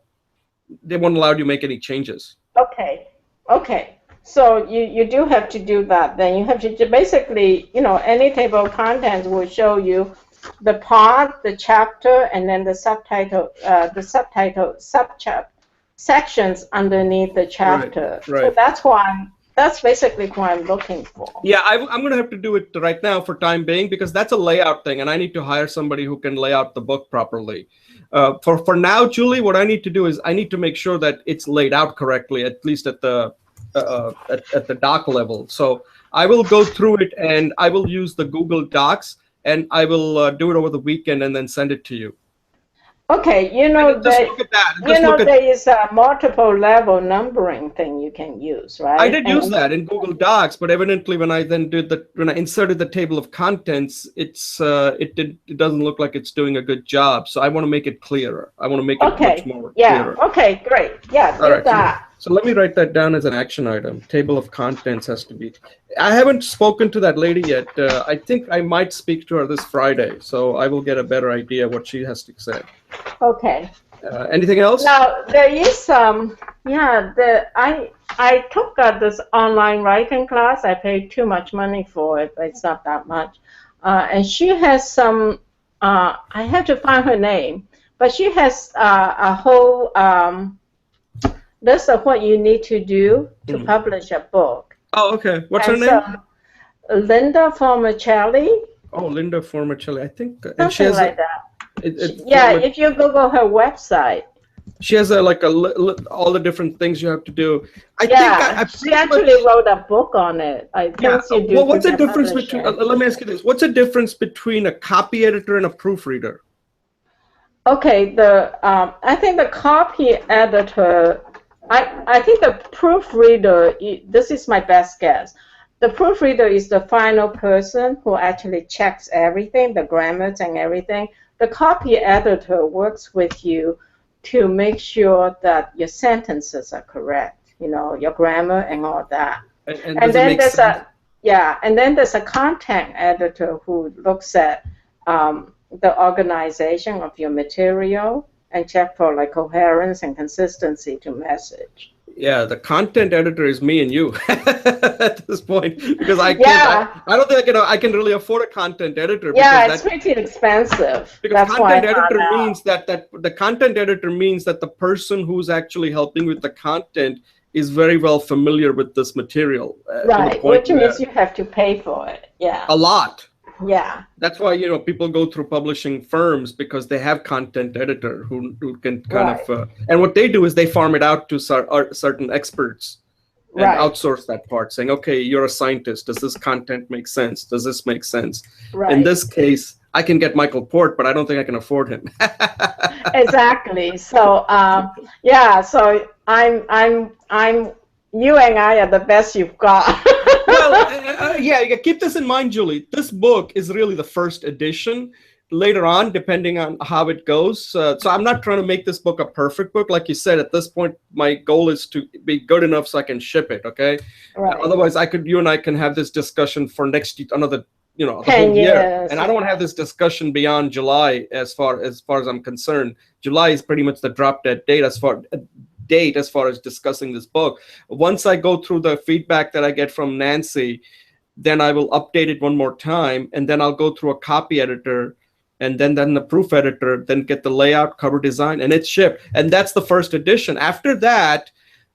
won't allow you to make any changes.
Okay. So you do have to do that. Then you have to basically, any table of contents will show you the part, the chapter, and then the subtitle, sections underneath the chapter.
Right.
So that's basically what I'm looking for.
Yeah, I'm going to have to do it right now for time being, because that's a layout thing, and I need to hire somebody who can lay out the book properly. For now, Julie, what I need to do is I need to make sure that it's laid out correctly, at least at the at the doc level. So I will go through it, and I will use the Google Docs, and I will do it over the weekend and then send it to you.
Okay,
And just look at that. And just look at.
there is a multiple level numbering thing you can use, right?
I did use that in Google Docs, but evidently when I inserted the table of contents, it doesn't look like it's doing a good job. So I want to make it clearer. I want to make it much more clearer.
Okay, great. Yeah, do that.
So let me write that down as an action item. Table of contents has to be. I haven't spoken to that lady yet. I think I might speak to her this Friday, so I will get a better idea what she has to say.
Okay.
Anything else?
Now there is I took this online writing class. I paid too much money for it, but it's not that much. And she has some. I have to find her name, but she has a whole list of what you need to do to publish a book.
Oh, okay. What's her name?
Linda Formicelli.
Oh, Linda Formicelli. I think.
Something
she has
like that. If you Google her website.
She has all the different things you have to do.
She actually wrote a book on it. I think you do.
Well, what's the difference between? Let me ask you this: what's the difference between a copy editor and a proofreader?
Okay, I think the copy editor. I think the proofreader. This is my best guess. The proofreader is the final person who actually checks everything, the grammars and everything. The copy editor works with you to make sure that your sentences are correct, your grammar and all that. And then there's a content editor who looks at the organization of your material and check for coherence and consistency to message.
Yeah, the content editor is me and you at this point, because I can't. I don't think I can really afford a content editor.
Yeah, it's pretty expensive.
Because content editor means that the content editor means that the person who's actually helping with the content is very well familiar with this material.
Right, which means you have to pay for it. Yeah.
A lot.
Yeah.
That's why people go through publishing firms, because they have content editor who can kind of and what they do is they farm it out to certain experts and outsource that part, saying, okay, you're a scientist. Does this content make sense? Does this make sense? Right. In this case, I can get Michael Port, but I don't think I can afford him.
Exactly. So so I'm you and I are the best you've got.
Well, you keep this in mind, Julie. This book is really the first edition. Later on, depending on how it goes. So I'm not trying to make this book a perfect book. Like you said, at this point, my goal is to be good enough so I can ship it, okay? Right. Otherwise, you and I can have this discussion for another the whole year. And I don't want to have this discussion beyond July as far as I'm concerned. July is pretty much the drop dead date as far as discussing this book. Once I go through the feedback that I get from Nancy, then I will update it one more time, and then I'll go through a copy editor, and then the proof editor, then get the layout, cover design, and it's shipped. And that's the first edition. After that,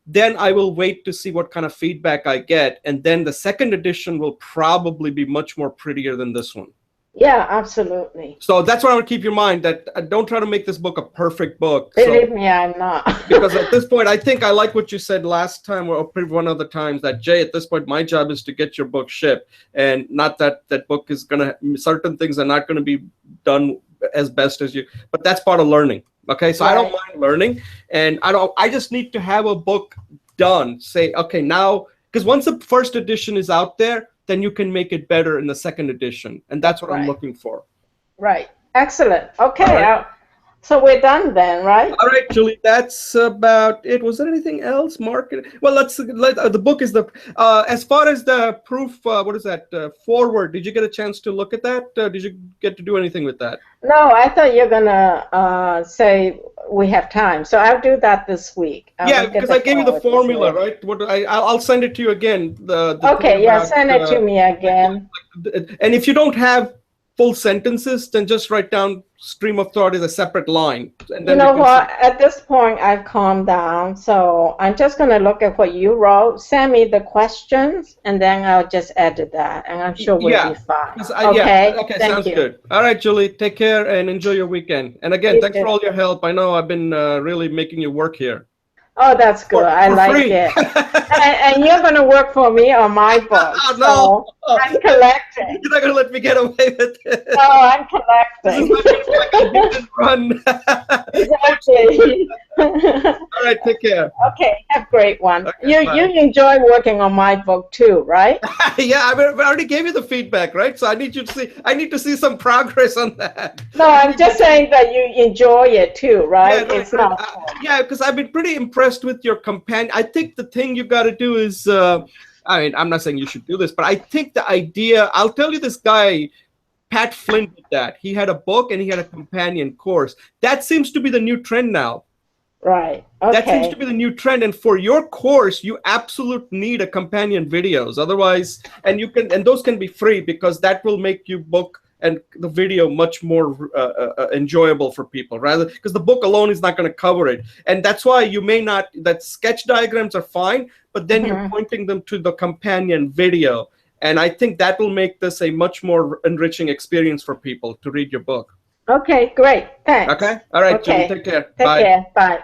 then I will wait to see what kind of feedback I get, and then the second edition will probably be much more prettier than this one.
Yeah, absolutely.
So that's what I would keep in mind, that don't try to make this book a perfect book.
Believe me, I'm not.
Because at this point, I think I like what you said last time, or one of the times, that Jay, at this point, my job is to get your book shipped, and not that book is certain things are not going to be done as best as you, but that's part of learning. Okay, so I don't mind learning, and I just need to have a book done. Say, okay, now, because once the first edition is out there, then you can make it better in the second edition. And that's what I'm looking for. Right.
Excellent. Okay. So we're done then, right?
All right, Julie, that's about it. Was there anything else? Market? Well, the book is as far as the proof, what is that? Forward. Did you get a chance to look at that? Did you get to do anything with that?
No, I thought you're going to say we have time. So I'll do that this week.
Because I gave you the formula, right? I'll send it to you again.
Send it to me again.
And if you don't have full sentences, then just write down stream of thought is a separate line. And then
at this point, I've calmed down. So I'm just going to look at what you wrote, send me the questions, and then I'll just edit that. And I'm sure we'll be fine. Okay,
sounds good. All right, Julie, take care and enjoy your weekend. And again, thanks for all your help. I know I've been really making you work here.
Oh, that's good. I
for
like
free.
it. And you're going to work for me on my book.
Oh, no.
So I'm collecting.
You're not going to let me get away with it.
Oh, I'm
This is
collecting.
like a hit and run.
Exactly.
All right, take care.
Okay, have a great one.
Okay, bye.
You enjoy working on my book too, right?
Yeah, I already gave you the feedback, right? So I need you to see. I need to see some progress on that.
No, I'm just saying that you enjoy it too, right?
Yeah,
It's not.
yeah, because I've been pretty impressed with your companion. I think the thing you got to do is, I mean, I'm not saying you should do this, but I think the idea. I'll tell you, this guy, Pat Flynn, did that. He had a book and he had a companion course. That seems to be the new trend now.
Right. Okay.
That seems to be the new trend. And for your course, you absolutely need a companion videos. Otherwise, and those can be free, because that will make you book and the video much more enjoyable for people, rather, because the book alone is not going to cover it. And that's why you may not, that sketch diagrams are fine, but then you're pointing them to the companion video. And I think that will make this a much more enriching experience for people to read your book.
Okay, great. Thanks.
Okay. All right,
Okay.
Julie, take care.
Take
Bye.
care. Bye.